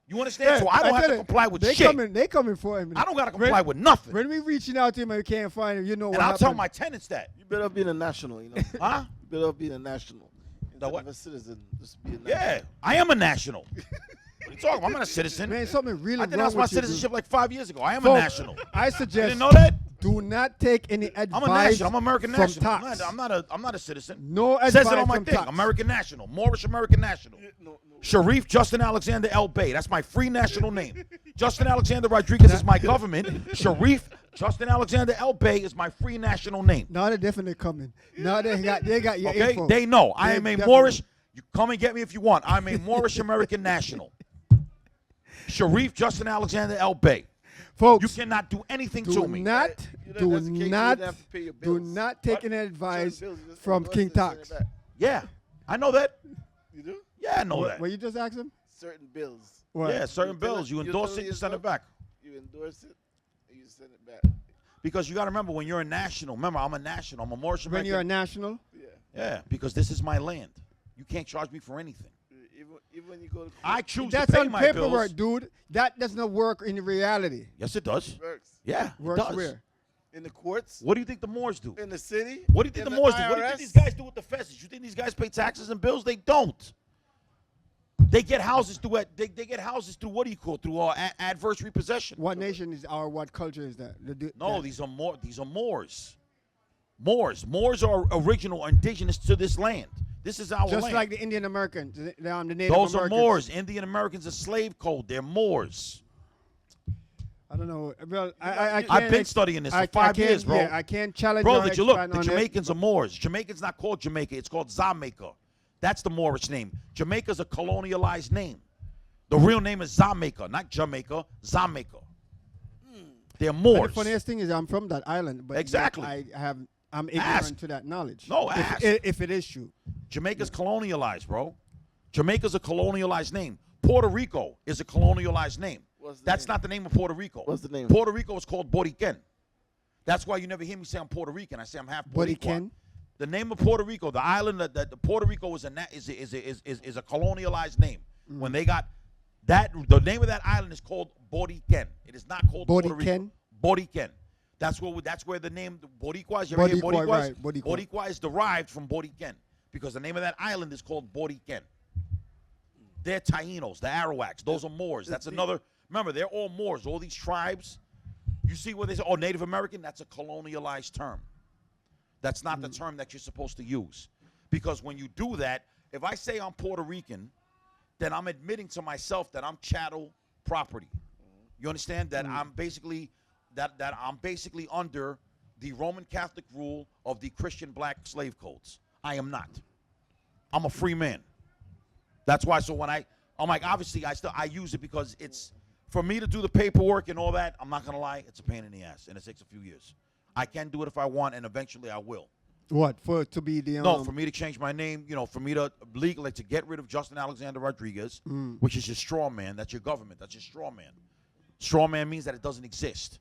You understand? So I don't have tell to you, comply with they shit. They coming for him. I don't got to comply with nothing. When we reaching out to him and we can't find him, you know And what I'll happened. tell my tenants that. You better be a national, you know. Huh? You better be a national. Instead what? of a citizen, just be a national. Yeah, I am a national. What are you talking about? I'm not a citizen. Man, something really I wrong denounced my with you, dude. citizenship like 5 years ago. I am a Folks, national. I You suggest didn't know that? do not take any advice I'm a national. I'm American from national. Tox. I'm not a citizen. No It advice says it on my from thing. Tox. American national. Moorish American national. No. Sharif Justin Alexander L. Bay. That's my free national name. Justin Alexander Rodriguez is my government. Sharif Justin Alexander L. Bay is my free national name. Now they're definitely coming. Now they got your Okay? info. They know. I They am a definitely- Moorish. You come and get me if you want. I'm a Moorish American national. Sharif Justin Alexander L. Bay. Folks, You cannot do anything do to me. not, You know, do that's the case, you not, wouldn't have to pay your do bills. not take What? any advice Certain bills, you just from endorse King it and send Tox. it back. Yeah, I know that. You do? Yeah, I know What, that. what you just asked him? Certain bills. What? Yeah, certain bills. You endorse it, you send it back. You endorse it, and you send it back. Because you got to remember, when you're a national, remember, I'm a national. I'm a Moorish When American. you're a national, Yeah. Yeah, because this is my land. You can't charge me for anything. Even when you go to court, I choose that's to pay on my paperwork, bills. dude. That does not work in reality. Yes, it does. it works. Yeah, Works it does. where? In the courts, What do you think the Moors do? in the city. What do you think in the Moors do? What do you think these guys do with the feds? You think these guys pay taxes and bills? They don't. They get houses through they get houses through what do you call it? Through adverse repossession. What nation is or what culture is that? No, these are Moors. Moors are original, indigenous to this land. This is our just land. like the Indian Americans, the Native Those are Americans. Moors. Indian Americans are slave code. They're Moors. I don't know. Well, I can't. I've been studying this for 5 years, bro. Yeah, I can't challenge. Bro, or did you look? expand The on it. Jamaicans are Moors. Jamaica's not called Jamaica. It's called Jamaica. That's the Moorish name. Jamaica's a colonialized name. The real name is Jamaica, not Jamaica. Jamaica. They're And Moors. the funniest thing is I'm from that island, but Exactly. I'm ignorant Ask. to that knowledge. No, if, ask. if it is true. Jamaica's colonialized, bro. Jamaica's a colonialized name. Puerto Rico is a colonialized name. What's the That's name? not the name of Puerto Rico. What's the name? Puerto Rico is called Boriquen. That's why you never hear me say I'm Puerto Rican. I say I'm half Puerto Rican. Boriquen? The name of Puerto Rico, the island that Puerto Rico is a colonialized name. When they got that, the name of that island is called Boriquen. It is not called Puerto Rico. Boriquen? Boriquen. That's where the name Boricuas. You ever hear Boricua, Boricuas? right, Boricua. Boricua is derived from Boriquen because the name of that island is called Boriquen. They're Tainos, the Arawaks. Those are Moors. That's another. Remember, they're all Moors. All these tribes. You see what they say? Oh, Native American. That's a colonialized term. That's not the term that you're supposed to use, because when you do that, if I say I'm Puerto Rican, then I'm admitting to myself that I'm chattel property. You understand that I'm basically that I'm basically under the Roman Catholic rule of the Christian black slave codes. I am not. I'm a free man. That's why. So when I'm like, obviously, I use it because it's for me to do the paperwork and all that. I'm not gonna lie, it's a pain in the ass, and it takes a few years. I can do it if I want, and eventually I will. What for to be the No, for me to change my name, for me to legally to get rid of Justin Alexander Rodriguez, which is your straw man. That's your government. That's your straw man. Straw man means that it doesn't exist.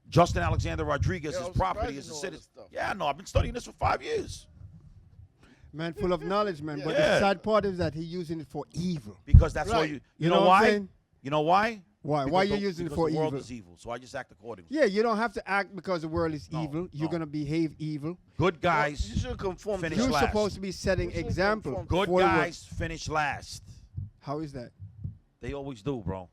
Justin Alexander Rodriguez, his I'm property surprised is a you know all citizen. this stuff. Yeah, no, I've been studying this for 5 years. man full of knowledge, man. But Yeah. the sad part is that he's using it for evil. Because that's all Right. you. You know know what I'm why? saying? You know why? Why? Because Why you using it because for the world evil? is evil, so I just act accordingly. Yeah, you don't have to act because the world is No, evil. You're no. gonna behave evil. Good You guys, should conform to Finish You're that. last. supposed to be setting You should example. conform. good for the world. guys finish last. How is that? They always do, bro.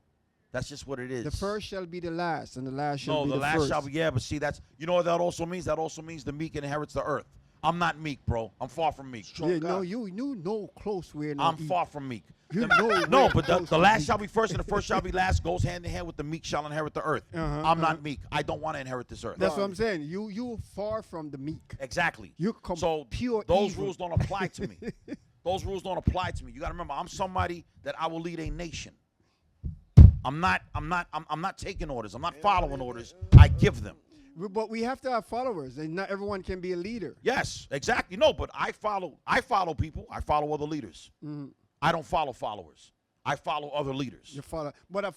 That's just what it is. The first shall be the last, and the last shall No, be the the last first. shall be. Yeah, but see, that's what that also means. That also means the meek inherits the earth. I'm not meek, bro. I'm far from meek. Strong Yeah, guy. no, you know close where no I'm evil. far from meek. You The- know no, where but close the to last meek. shall be first and the first shall be last goes hand in hand with the meek shall inherit the earth. I'm not meek. I don't want to inherit this earth. That's what I'm saying. You far from the meek. Exactly. You come So pure those evil. rules don't apply to me. Those rules don't apply to me. You got to remember, I'm somebody that I will lead a nation. I'm not taking orders. I'm not following orders. I give them. But we have to have followers, and not everyone can be a leader. Yes, exactly. No, but I follow people. I follow other leaders. I don't follow followers. I follow other leaders. You follow, but a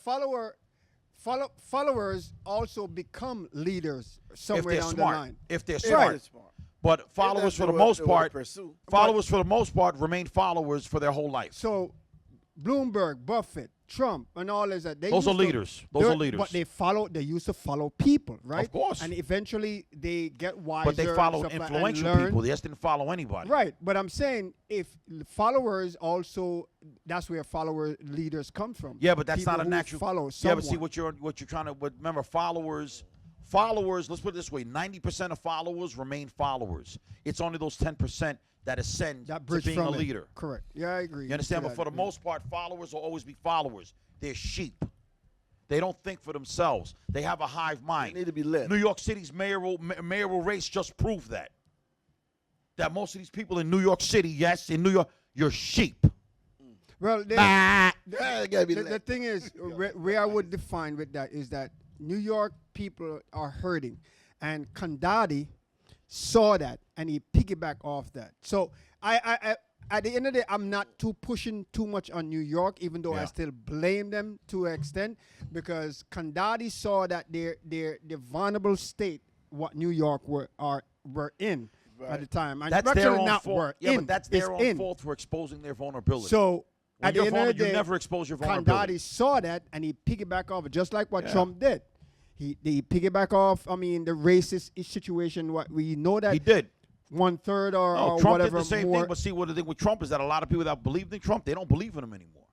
followers also become leaders If somewhere they're down smart. the line. If they're Right. smart. Smart. But followers that's for the the most word- the word part, pursue. followers for the most part remain followers for their whole life. So, Bloomberg, Buffett, Trump, and all of that. Those are leaders. Those are leaders. But they used to follow people, right? Of course. And eventually they get wiser. But they and followed stuff like- and influential learn. people. They just didn't follow anybody. Right, but I'm saying if followers also, that's where follower leaders come from. Yeah, but that's People not a who natural. follow Yeah, someone. but see what you're trying to. But remember, followers. Let's put it this way: 90% of followers remain followers. It's only those 10% that ascend that to bridge being from a it. leader. Correct. Yeah, I agree. You understand? to But for the that. most part, followers will always be followers. They're sheep. They don't think for themselves. They have a hive mind. They need to be led. New York City's mayoral race just proved that. That most of these people in New York City, yes, in New York, you're sheep. Well, Yeah, they gotta be the led. thing is, where I would define with that is that New York people are hurting, and Kandadi saw that and he piggybacked off that. So I at the end of the day, I'm not too pushing too much on New York, even though I Yeah. still blame them to an extent, because Kandadi saw that their vulnerable state, what New York were in at the time, and That's actually their own not fault. were Yeah, in, but that's it's their own in. fault for exposing their vulnerability. So when at the you're end of the vulnerable, day, you never expose your vulnerability. Kandadi saw that and he piggyback off it, just like what Yeah. Trump did. He piggyback off. I mean, the racist situation. What we know that He did. 1/3 or, No, or Trump whatever did the same more. thing. But see, what the thing with Trump is that a lot of people that believed in Trump, they don't believe in him anymore.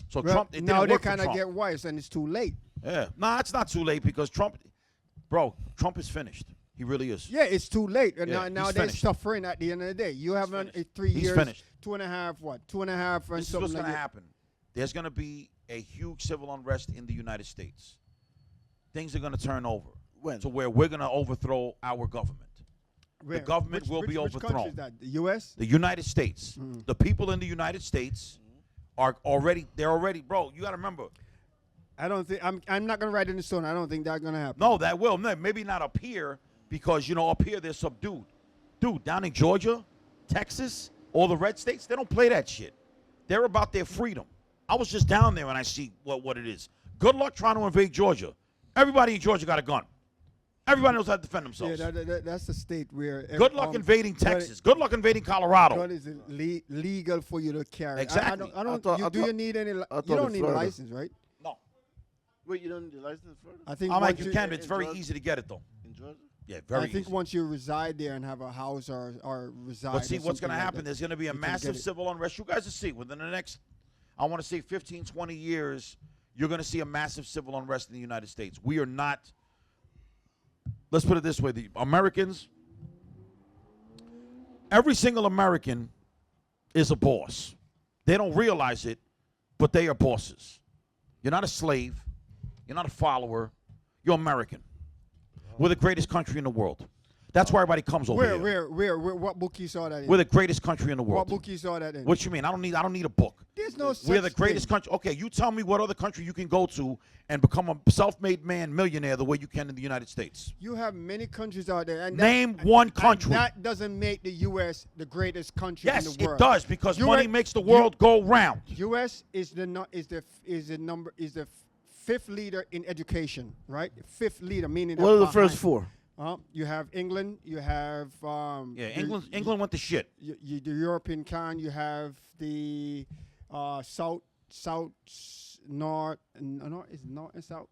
So Well, Trump, it now didn't they work for kind of Trump. get wise, and it's too late. Yeah, nah, it's not too late because Trump is finished. He really is. Yeah, it's too late. And Yeah, now he's they're finished. suffering at the end of the day. You have finished. 3 He's years, finished. 2.5, what? 2.5 and This is something what's like going to that. happen. There's going to be a huge civil unrest in the United States. Things are going to turn over When? to where we're going to overthrow our government. Where? government will be which country overthrown. is that? The U.S.? The United States. The people in the United States are already, bro, you got to remember, I don't think I'm not gonna write it in stone. I don't think that's gonna happen. No, that will. No, maybe not up here because up here they're subdued. Dude, down in Georgia, Texas, all the red states, they don't play that shit. They're about their freedom. I was just down there and I see what it is. Good luck trying to invade Georgia. Everybody in Georgia got a gun. Everybody knows how to defend themselves. Yeah, that's the state where. Good luck invading Texas. Good luck invading Colorado. Gun is legal for you to carry. Exactly. Do you need any? You don't need a license, right? No. Wait, you don't need a license in Florida? I think I'm like, once you can, but it's very easy to get it, though. In Georgia? Yeah, very easy. I think once you reside there and have a house or reside. But see, or what's going to something happen, like there's going to be a you can get massive it. civil unrest. You guys will see within the next, I want to say 15, 20 years, you're going to see a massive civil unrest in the United States. We are not, let's put it this way, the Americans, every single American is a boss. They don't realize it, but they are bosses. You're not a slave. You're not a follower. You're American. We're the greatest country in the world. That's why everybody comes over here. Where? What book you saw that in? We're the greatest country in the world. What book you saw that in? What you mean? I don't need a book. There's no such We're the greatest thing. country. Okay, you tell me what other country you can go to and become a self-made man, millionaire, the way you can in the United States. You have many countries out there. And Name one country. That doesn't make the U.S. the greatest country Yes, in the world. it does because US money makes the world go round. U.S. is the fifth leader in education, right? Fifth leader, meaning What are the behind. first four? You have England. You have England went to shit. the European kind. You have the south, north, north and south.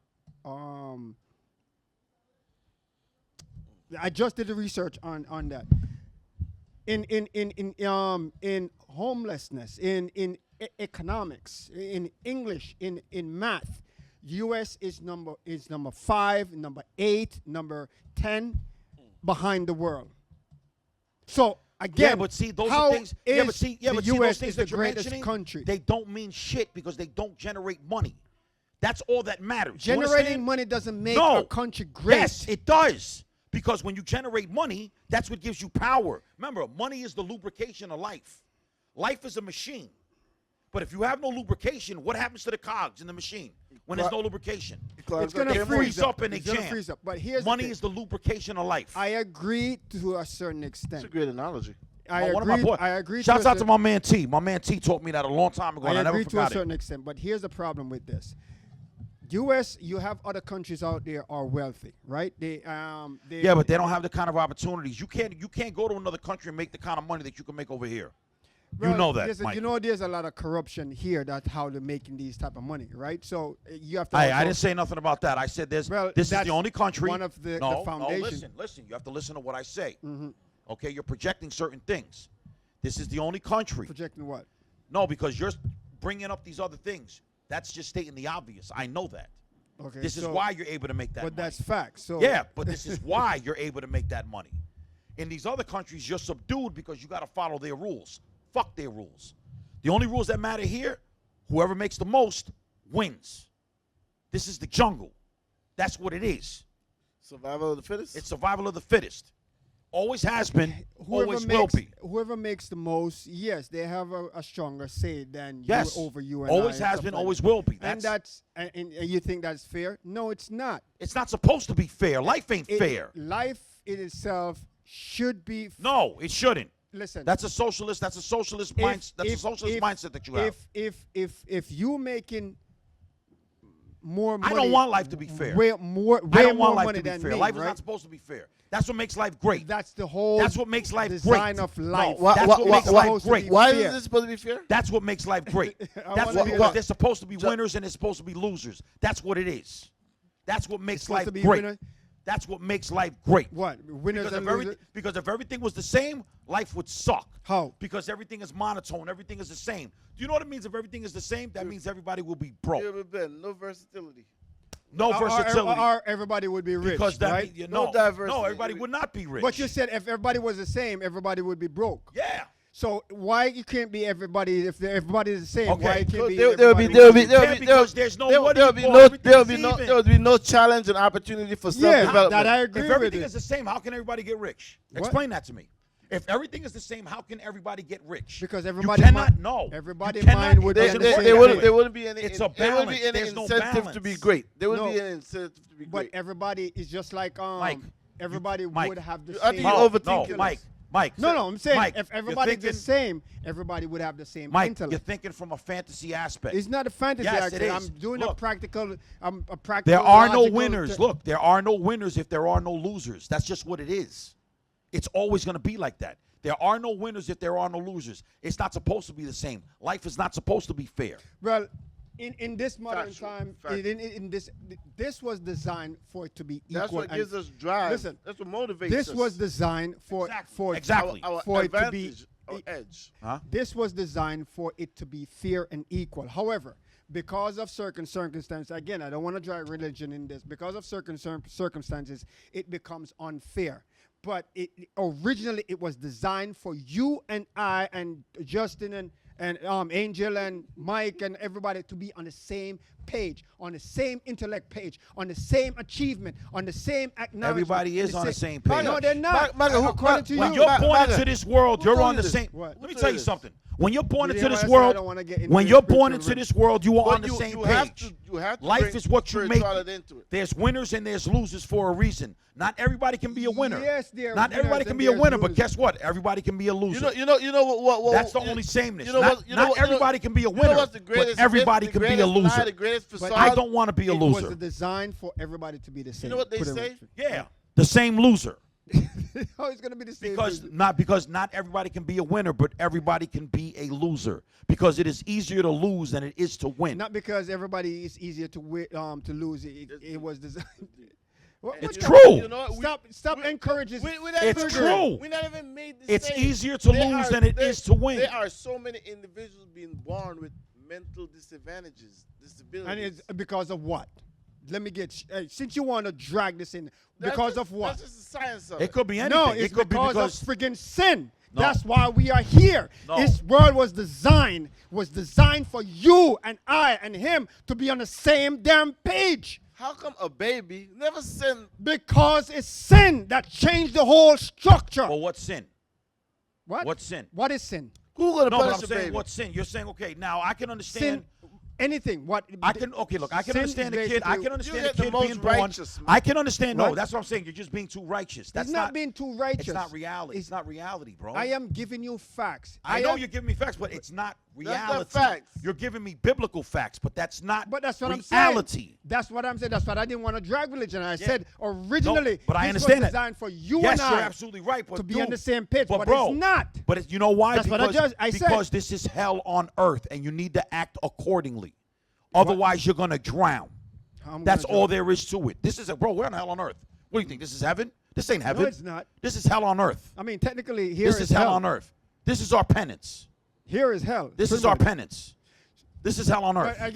I just did the research on that. In homelessness, in economics, in English, in math, U.S. is number 5, number 8, number 10 behind the world. So again, Yeah, but see, those how are things. Yeah, but see, the those U.S. things is that the you're greatest mentioning, country. they don't mean shit because they don't generate money. That's all that matters. You Generating understand? money doesn't make No. a country great. Yes, it does. Because when you generate money, that's what gives you power. Remember, money is the lubrication of life. Life is a machine. But if you have no lubrication, what happens to the cogs in the machine when there's no lubrication? It's going to They freeze freeze up and they It's gonna jam. freeze up. But here's Money the thing. is the lubrication of life. I agree to a certain That's extent. a great analogy. One of my boys. I agree. Shouts to a out to my man T. My man T taught me that a long time ago, and I never agree to a forgot certain it. extent, but here's the problem with this. U.S., you have other countries out there are wealthy, right? Yeah, but they don't have the kind of opportunities. You can't go to another country and make the kind of money that you can make over here. Well, you know that, Mike. There's a lot of corruption here. That's how they're making these type of money, right? So you have to. I also- didn't say nothing about that. I said this is that's the only country. one of the No, foundation. listen. You have to listen to what I say. Mm-hmm. Okay, you're projecting certain things. This is the only country. Projecting what? No, because you're bringing up these other things. That's just stating the obvious. I know that. Okay. This is so- why you're able to make that But money. that's facts. So Yeah, but this is why you're able to make that money. In these other countries, you're subdued because you got to follow their rules. Fuck their rules. The only rules that matter here, whoever makes the most wins. This is the jungle. That's what it is. Survival of the fittest? It's survival of the fittest. Always has been, always will be. Whoever makes the most, yes, they have a stronger say than Yes. you over you and Always I has stuff been, like always that. will be. And you think that's fair? No, it's not. It's not supposed to be fair. Life ain't fair. Life in itself should be. No, it shouldn't. Listen. That's a socialist mindset. That's a socialist mindset that you have. If you making more money, I don't want life to be fair. Way I more don't want life money to be than fair. me, Life is right? not supposed to be fair. That's what makes life great. That's the whole. That's what makes life design great. of life. No, that's what makes life supposed to great. be Why fair. is this supposed to be fair? That's what makes life great. That's wanna because be- there's supposed to be winners and there's supposed to be losers. That's what it is. That's what makes supposed life to be great. winner- That's what makes life great. What winners Because and if, losers? because if everything was the same, life would suck. How? Because everything is monotone. Everything is the same. Do you know what it means if everything is the same? That means everybody will be broke. Never been. No versatility. No versatility. Or everybody would be rich, Because that right? mean- No no, diversity. no, everybody would not be rich. But you said if everybody was the same, everybody would be broke. Yeah. So why you can't be everybody if everybody is the same? Okay. Why it can't be There will everybody? be there will be You there will can't be there because there's no there what will be equal, no everything there will is be no even. there will be no challenge and opportunity for Yeah, self-development. that I agree If with everything it. is the same, how can everybody get rich? What? Explain that to me. If everything is the same, how can everybody get rich? Because you everybody cannot mind- know. everybody You cannot- mind it would doesn't be work the that same. way. there wouldn't be any. It's a there wouldn't be balance. any There's no incentive to be balance. great. There wouldn't No. be any incentive to be But great. everybody is just like Mike, everybody Mike, would have the I same. think you're overthinking no, Mike. this. Mike. No, I'm saying Mike, if you're everybody's the thinking- same, everybody would have the same Mike, intellect. you're thinking from a fantasy aspect. It's not a fantasy. Yes, it actually. is. I'm doing Look. a practical. I'm a practical. There are no logical winners. Look, there are no winners if there are no losers. That's just what it is. It's always going to be like that. There are no winners if there are no losers. It's not supposed to be the same. Life is not supposed to be fair. Well, in this modern Factual, time, factual. in this was designed for it to be equal. That's what and gives us drive. Listen, That's what motivates this us. was designed for Exactly. our for it to be. advantage, our edge. Huh? This was designed for it to be fair and equal. However, because of certain circumstances, again, I don't want to drag religion in this. Because of certain circumstances, it becomes unfair. But originally it was designed for you and I and Justin and Angel and Mike and everybody to be on the same page, on the same intellect page, on the same achievement, on the same acknowledgement. Everybody is on the same page. No, they're not. Maga, who- According to When you, you're born into this world, Who you're told on you the this? same. What? Let me Who tell told you you something. When you're born You into know this why I said I world, don't wanna get into when the you're born spiritual into this world, you are But on the same you have page. you have to Life bring is what you make. spirituality into it. There's winners and there's losers for a reason. Not everybody can be a winner. Yes, there are Not everybody winners can and be a there's winner, but losers. guess what? Everybody can be a loser. You know what That's the you- only sameness. you know not what- you know not what- you know- everybody can be a you know winner, what's the greatest but everybody myth, can the be a greatest loser. lie, the greatest But facade? I don't want to be a it loser. was designed for everybody to be the same. know what they Put it say? right. Yeah, the same loser. Oh, it's gonna be the same. Because not everybody can be a winner, but everybody can be a loser. Because it is easier to lose than it is to win. Not because everybody is easier to to lose. It was designed. It's You true. know- you know what? Stop encouraging. We not It's even- true. We not even made the It's same. easier to lose than it is to win. There are so many individuals being born with mental disadvantages, disabilities. And it's because of what? Let me get. Since you want to drag this in, That's because just- of what? That's just the science of It it. could be anything. No, it it's could because be because of friggin' sin. No. That's why we are here. No. This world was designed for you and I and him to be on the same damn page. How come a baby never sinned? Because it's sin that changed the whole structure. well, what's sin? What? What's sin? What is sin? Who gonna No, but punish I'm a saying baby? what's sin? You're saying okay. Now I can understand. Sin, anything. What? I can okay. Look, I can sin understand is the kid. I basically- can understand get the the kid most being born. righteous, man. I can understand. No, What? that's what I'm saying. You're just being too righteous. That's It's not being too righteous. It's not reality. It's not reality, bro. I am giving you facts. I know am- you're giving me facts, but it's not That's not reality. facts. You're giving me biblical facts, but that's not But that's what I'm saying. reality. That's what I'm saying. That's what I didn't want to drag religion. I said originally, No, but I this understand was that. designed for you Yes, and you're I absolutely right. But to be dude, on the same page, but bro, it's not. But you know why? That's what I said. Because this is hell on earth, and you need to act accordingly. Otherwise, you're gonna drown. I'm That's gonna all do it. there is to it. This is bro. We're on hell on earth. What do you think? This is heaven? This ain't heaven. No, it's not. This is hell on earth. I mean, technically, here This is hell on earth. This is our penance. Here is hell. This is Pretty our much. penance. This is hell on earth. But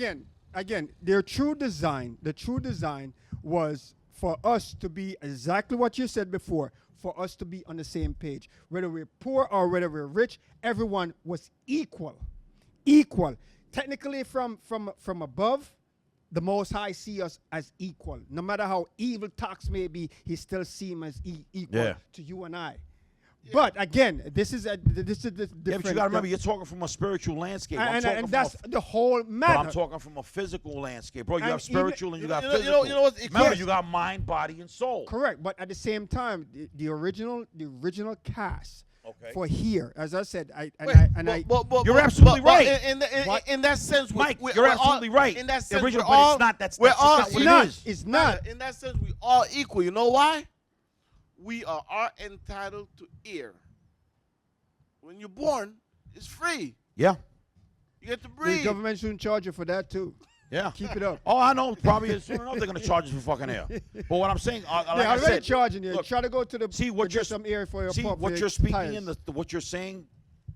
again, the true design was for us to be exactly what you said before, for us to be on the same page. Whether we're poor or whether we're rich, everyone was equal. Equal. Technically, from above, the Most High see us as equal. No matter how evil talks may be, he still see him as equal Yeah. to you and I. But again, this is the different. Yeah, but you gotta remember, you're talking from a spiritual landscape. I'm and, talking and from that's a, the whole but matter. I'm talking from a physical landscape, bro. You And have spiritual and you got you know- physical. you know what's- Remember, yes. you got mind, body, and soul. Correct, but at the same time, the original cast Okay. for here, as I said, Wait, I You're absolutely right. In that sense, Mike, we're you're all- absolutely right. In that The sense, original, we're but all, it's not. That's we're just all not what it's it not. is. It's not. In that sense, we all equal. You know why? We are entitled to ear. When you're born, it's free. Yeah, You get to The breathe. government shouldn't charge you for that too. yeah. Keep it up. Oh, I know. Probably soon enough they're gonna charge us for fucking air. But what I'm saying, like They're I already said, charging you. look, Try to go to the see what to you're get some air for your see pump. what for you're your speaking tires. in what you're saying.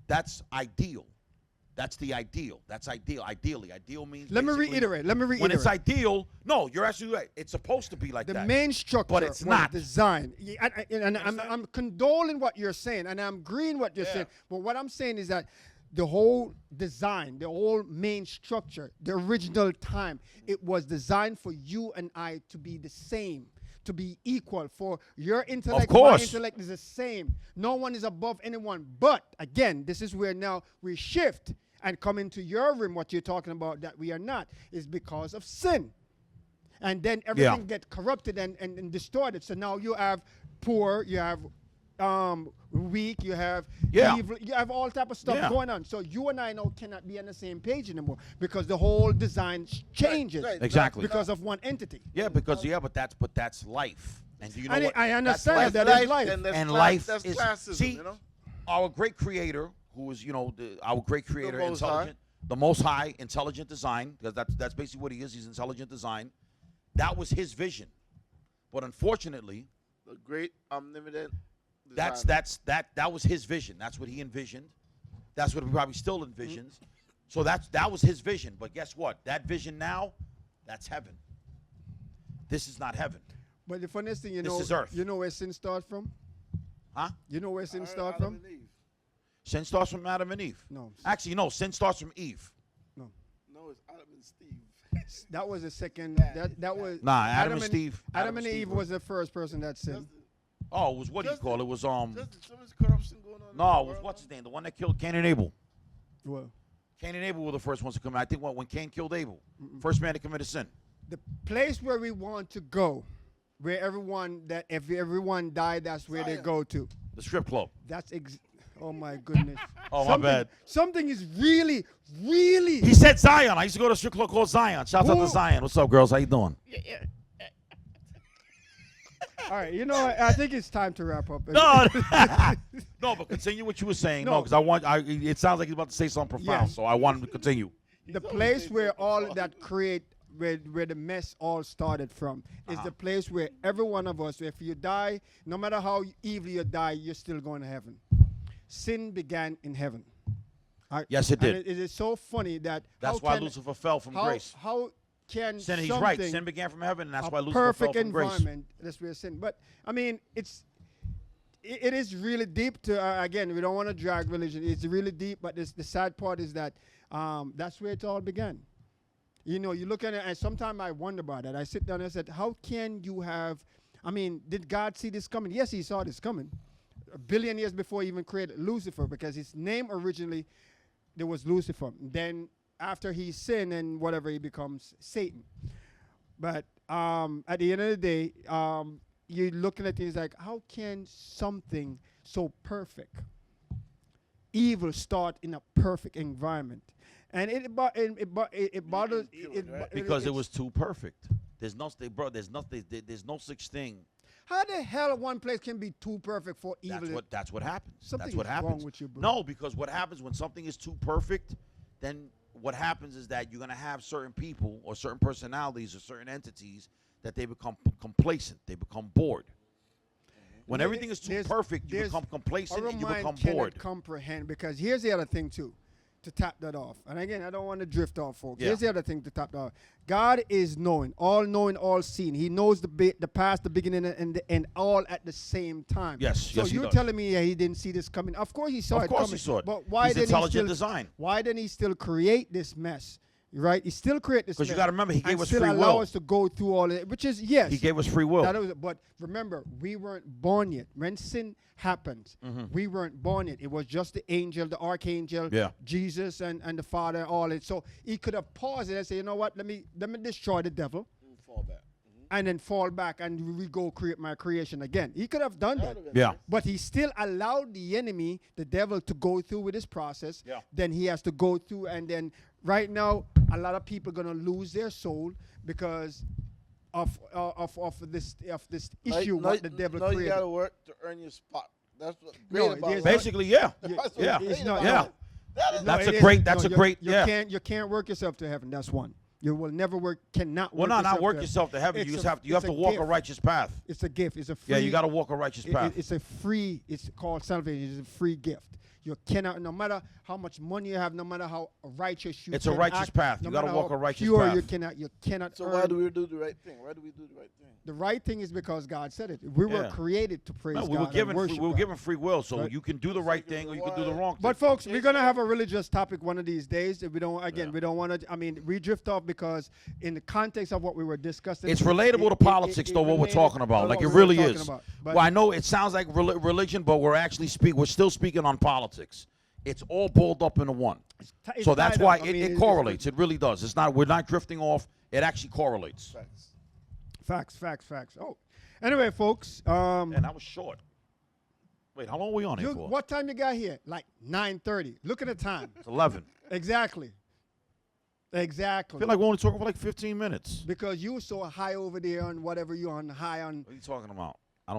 That's ideal. That's the ideal. That's ideal. Ideal means. Let me basically reiterate. When it's ideal, no, you're absolutely right. It's supposed to be like The that. main structure But it's was not. designed. Yeah, and I'm understand? condoling what you're saying, and I'm agreeing what you're Yeah. saying. But what I'm saying is that the whole design, the whole main structure, the original time, it was designed for you and I to be the same, to be equal. For your intellect, Of course. my intellect is the same. No one is above anyone. But again, this is where now we shift and come into your room. What you're talking about that we are not is because of sin. And then everything get corrupted and distorted. So now you have poor, you have weak, you have evil, you have all type of stuff going on. So you and I now cannot be on the same page anymore because the whole design changes. Right. Exactly. Because of one entity. Yeah, because but that's life. And do you know And what? I That's understand life. that is life. And life that's is classism, see, you know? our great creator, who is our great creator, Most intelligent, the Most High, intelligent design, because that's basically what he is. He's intelligent design. That was his vision, but unfortunately, The great omnipotent. that was his vision. That's what he envisioned. That's what he probably still envisions. So that was his vision. But guess what? That vision now, that's heaven. This is not heaven. But the funniest thing, This is earth. you know where sin starts from? Huh? You know where sin starts Adam from? and Eve. Sin starts from Adam and Eve. No. Actually, no. Sin starts from Eve. No. No, it's Adam and Steve. That was the second. That was. Nah, Adam and Steve. Adam and Eve was the first person that sinned. Oh, it was what do you call it? It was Just so much corruption going on. in No, the it was world. what's his name? The one that killed Cain and Abel. Well, Cain and Abel were the first ones to come out. I think when Cain killed Abel, first man to commit a sin. the place where we want to go, where if everyone died, that's where they Zion. go to. The strip club. That's oh my goodness. Oh, my bad. Something is really, really. He said Zion. I used to go to a strip club called Zion. Shout out Who- to Zion. What's up, girls? How you doing? All right, I think it's time to wrap up. No, no, but continue what you were saying. No, No. because it sounds like he's about to say something profound, Yes. so I wanted to continue. The place where all that where the mess all started from is the place where every one of us, if you die, no matter how evil you die, you're still going to heaven. Sin began in heaven. Yes, it did. And it is so funny that That's why Lucifer fell from grace. How can Sin, he's something, right. Sin began from heaven, and that's a why Lucifer fell perfect from grace. environment, that's where sin. But I mean, it is really deep. To again, we don't want to drag religion. It's really deep. But the sad part is that that's where it all began. You look at it, and sometimes I wonder about that. I sit down and I said, how can you have? I mean, did God see this coming? Yes, He saw this coming. A billion years before He even created Lucifer, because his name originally there was Lucifer. Then after he sinned and whatever, he becomes Satan. But at the end of the day, you're looking at things like, how can something so perfect, evil, start in a perfect environment? And it bothers Because it was too perfect. There's no such thing. How the hell one place can be too perfect for evil? That's what happens. Something That's what is happens. wrong with you, bro. No, because what happens when something is too perfect, then what happens is that you're going to have certain people or certain personalities or certain entities that they become complacent. They become bored. When everything is too perfect, you become complacent and you become bored. Cannot comprehend, because here's the other thing too, to tap that off. And again, I don't want to drift off, folks. Yeah. Here's the other thing to tap that off. God is knowing, all seeing. He knows the past, the beginning, and the end, all at the same time. Yes, So yes, he you're does. telling me He didn't see this coming? Of course He saw it coming. Of course he saw it. But why He's didn't intelligent He design. Why didn't He still create this mess? Right? He still created this mess. Because you got to remember, he gave and us still free allow will. us to go through all of it, which is, yes. He gave us free will. But remember, we weren't born yet. When sin happened, we weren't born yet. It was just the angel, the archangel, Jesus, and the Father, all it. So He could have paused it and say, you know what, let me destroy the devil. Fall back. And then fall back and we go create my creation again. He could have done that. Yeah. But He still allowed the enemy, the devil, to go through with his process. Yeah. Then he has to go through, and then right now, a lot of people are gonna lose their soul because of this issue what the devil No, you created. gotta work to earn your spot. That's what great No, about there's it. Basically, yeah. That's what Yeah. great It's not- about Yeah. it. That's it a is- great. That's a you- great. You Yeah. can't work yourself to heaven. That's one. You will never cannot Well, work no, yourself not work to yourself to heaven. It's You a- have to it's a walk a gift. righteous path. It's a gift. It's a free. Yeah, you got to walk a righteous path. It's a free. It's called salvation. It's a free gift. You cannot, no matter how much money you have, no matter how righteous you It's a can righteous act, path. no You gotta matter walk how a righteous pure path. You cannot So earn. why do we do the right thing? Why do we do the right thing? The right thing is because God said it. We were Yeah. created to praise No, God we were and given worship we were God. given free will, so Right. you can do the right thing or you can do the wrong thing. But folks, we're gonna have a religious topic one of these days. If we don't, again, Yeah. we don't want to. I mean, we drift off because in the context of what we were discussing, It's relatable to politics, though, what we're related talking about. to Like what it we were really talking is. about. But Well, I know it sounds like religion, but we're still speaking on politics. It's all balled up into one. it's So that's tied why up. I it, mean, it correlates. It really does. It's not. We're not drifting off. It actually correlates. Facts. Oh, anyway, folks. And that was short. Wait, how long are we on here for? What time you got here? Like 9:30. Look at the time. It's 11. Exactly. I feel like we're only talking for like 15 minutes. Because you were so high over there on whatever you on high on. What are you talking about? I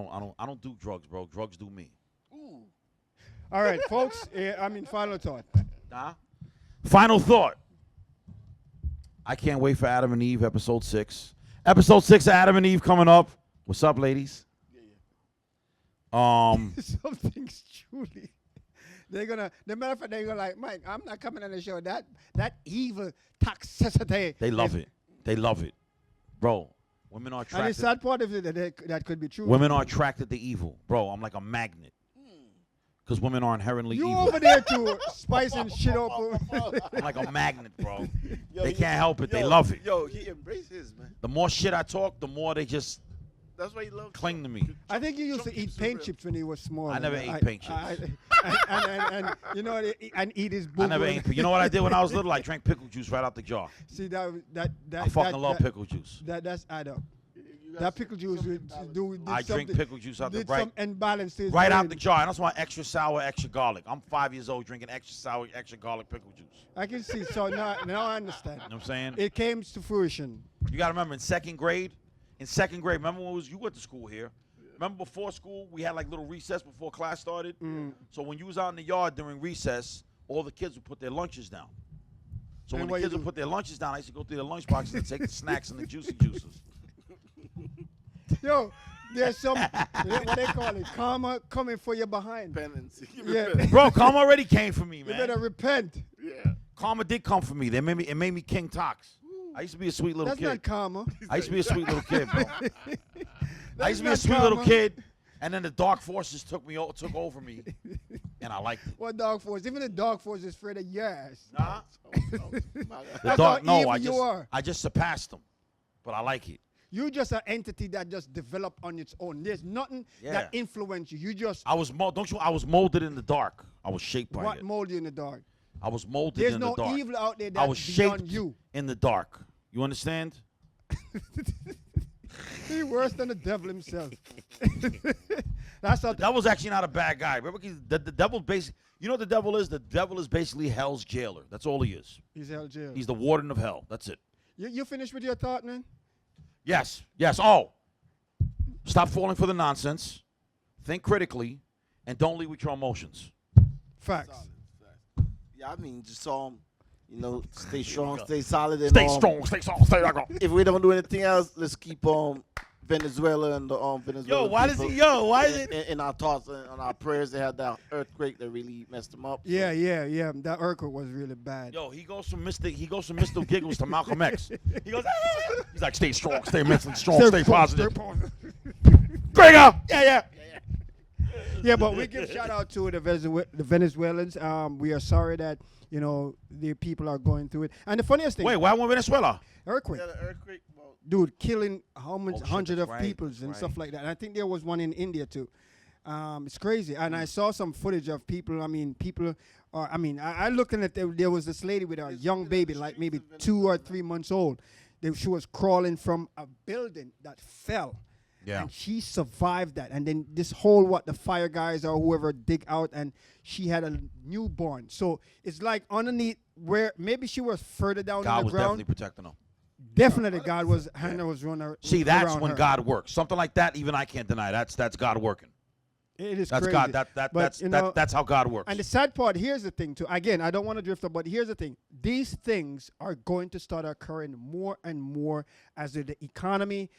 don't do drugs, bro. Drugs do me. Ooh. All right, folks. Final thought. Nah. Final thought. I can't wait for Adam and Eve, episode 6. Episode 6 of Adam and Eve coming up. What's up, ladies? Something's truly. They're gonna. The matter of fact, they're gonna like, Mike. I'm not coming on the show. That evil toxicity. They love it. They love it, bro. Women are And the attracted. sad part of it that could be true. Women are attracted to evil, bro. I'm like a magnet. Because women are inherently You evil. over there to spicing shit up. I'm like a magnet, bro. Yo, They he- can't help it. They yo, love it. Yo, he embraced his, man. The more shit I talk, the more they just That's why he loves cling to me. I think you used to Chunky eat super paint real. chips when he was small. I never ate paint chips. And you know, and eat his boo. I never ate. You know what I did when I was little? I drank pickle juice right out the jar. See that I fucking love pickle juice. That's add up. You got That pickle juice did I drink pickle juice out the did right, some imbalance to his right out brain. the jar. And that's why extra sour, extra garlic. I'm 5 years old drinking extra sour, extra garlic pickle juice. I can see. So now I understand. You know what I'm saying? It came to fruition. You got to remember in second grade, remember when you went to school here? Remember before school, we had like little recess before class started? So when you was out in the yard during recess, all the kids would put their lunches down. So And when what the you kids would do? put their lunches down, I used to go through their lunch boxes and take the snacks and the juicy juices. Yo, there's some what they call it, karma coming for you behind. penance. Yeah. Bro, karma already came for me, You man. better repent. Yeah. Karma did come for me. It made me King Tox. I used to be a sweet little That's kid. not karma. I used to be a sweet little kid, bro. I That's used to be a not sweet little karma. kid, and then the dark forces took over me, and I liked it. What dog force? Even the dog force is afraid of your ass. Nah, My God. That's how evil I you just are. I just surpassed them, but I like it. You just an entity that just developed on its own. There's nothing that Yeah. influenced you. You just I was I was molded in the dark. I was shaped by what it. mold you in the dark. I was molded There's in no the dark. evil out there I was that's beyond shaped you. in the dark. You understand? He's worse than the devil himself. That's how. The devil's actually not a bad guy. Remember, the devil basically, you know what the devil is? The devil is basically hell's jailer. That's all he is. He's hell jail. He's the warden of hell. That's it. You finished with your thought, man? Yes. Oh, stop falling for the nonsense. Think critically, and don't lead with your emotions. Facts. Yeah, I mean, just stay strong, stay solid, and Stay strong, stay strong, stay strong. If we don't do anything else, let's keep Venezuela and the Venezuela. Why is it? In our thoughts and our prayers? They had that earthquake that really messed them up. Yeah. That earthquake was really bad. Yo, he goes from Mr. Giggles to Malcolm X. He goes, ah! He's like, stay strong, stay mentally strong, stay positive. Gregor! Yeah. Yeah, but we give shout out to the Venezuelans. We are sorry that the people are going through it. And the funniest thing, Wait, why won't Venezuela? earthquake, Yeah, the earthquake. Well, dude, killing how much Oh, shit, hundreds of that's right, people that's and right. stuff like that. And I think there was one in India too. It's crazy. And I saw some footage of people. I looking at there was this lady with a young baby, like maybe 2 or 3 months old. She was crawling from a building that fell. Yeah. And she survived that. And then the fire guys or whoever dig out, and she had a newborn. So it's like underneath where maybe she was further down God in the was ground. definitely protecting them. Definitely God was, Hannah was running around. See, that's when her. God works. Something like that, even I can't deny. That's God working. It is That's crazy. God. But, That's how God works. And the sad part, here's the thing too. Again, I don't want to drift up, but here's the thing. These things are going to start occurring more and more as the economy,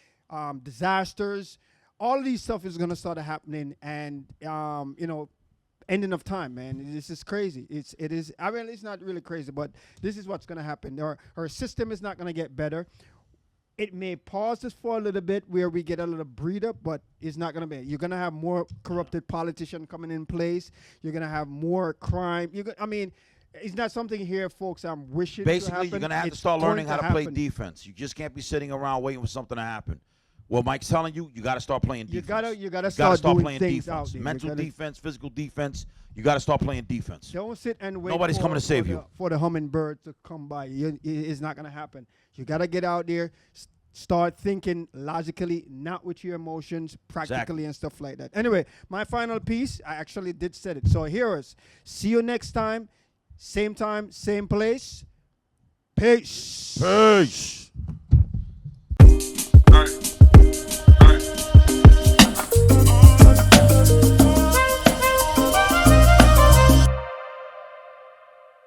disasters, all of these stuff is going to start happening. And, ending of time, man. This is crazy. It is. I mean, it's not really crazy, but this is what's gonna happen. Our system is not gonna get better. It may pause this for a little bit where we get a little breather, but it's not going to be. You're going to have more corrupted politicians coming in place. You're going to have more crime. I mean, it's not something here, folks, I'm wishing Basically, to you're going to have to It's start going learning how to play happen. defense. You just can't be sitting around waiting for something to happen. Well, Mike's telling you, you got to start playing defense. You gotta start doing playing things defense. out there. Mental defense, physical defense. You got to start playing defense. Don't sit and wait. Nobody's coming to save you. For the hummingbird to come by. It's not going to happen. You got to get out there. Start thinking logically, not with your emotions, practically, and stuff like that. Anyway, my final piece, I actually did set it. So here is. See you next time, same place. Peace. Peace.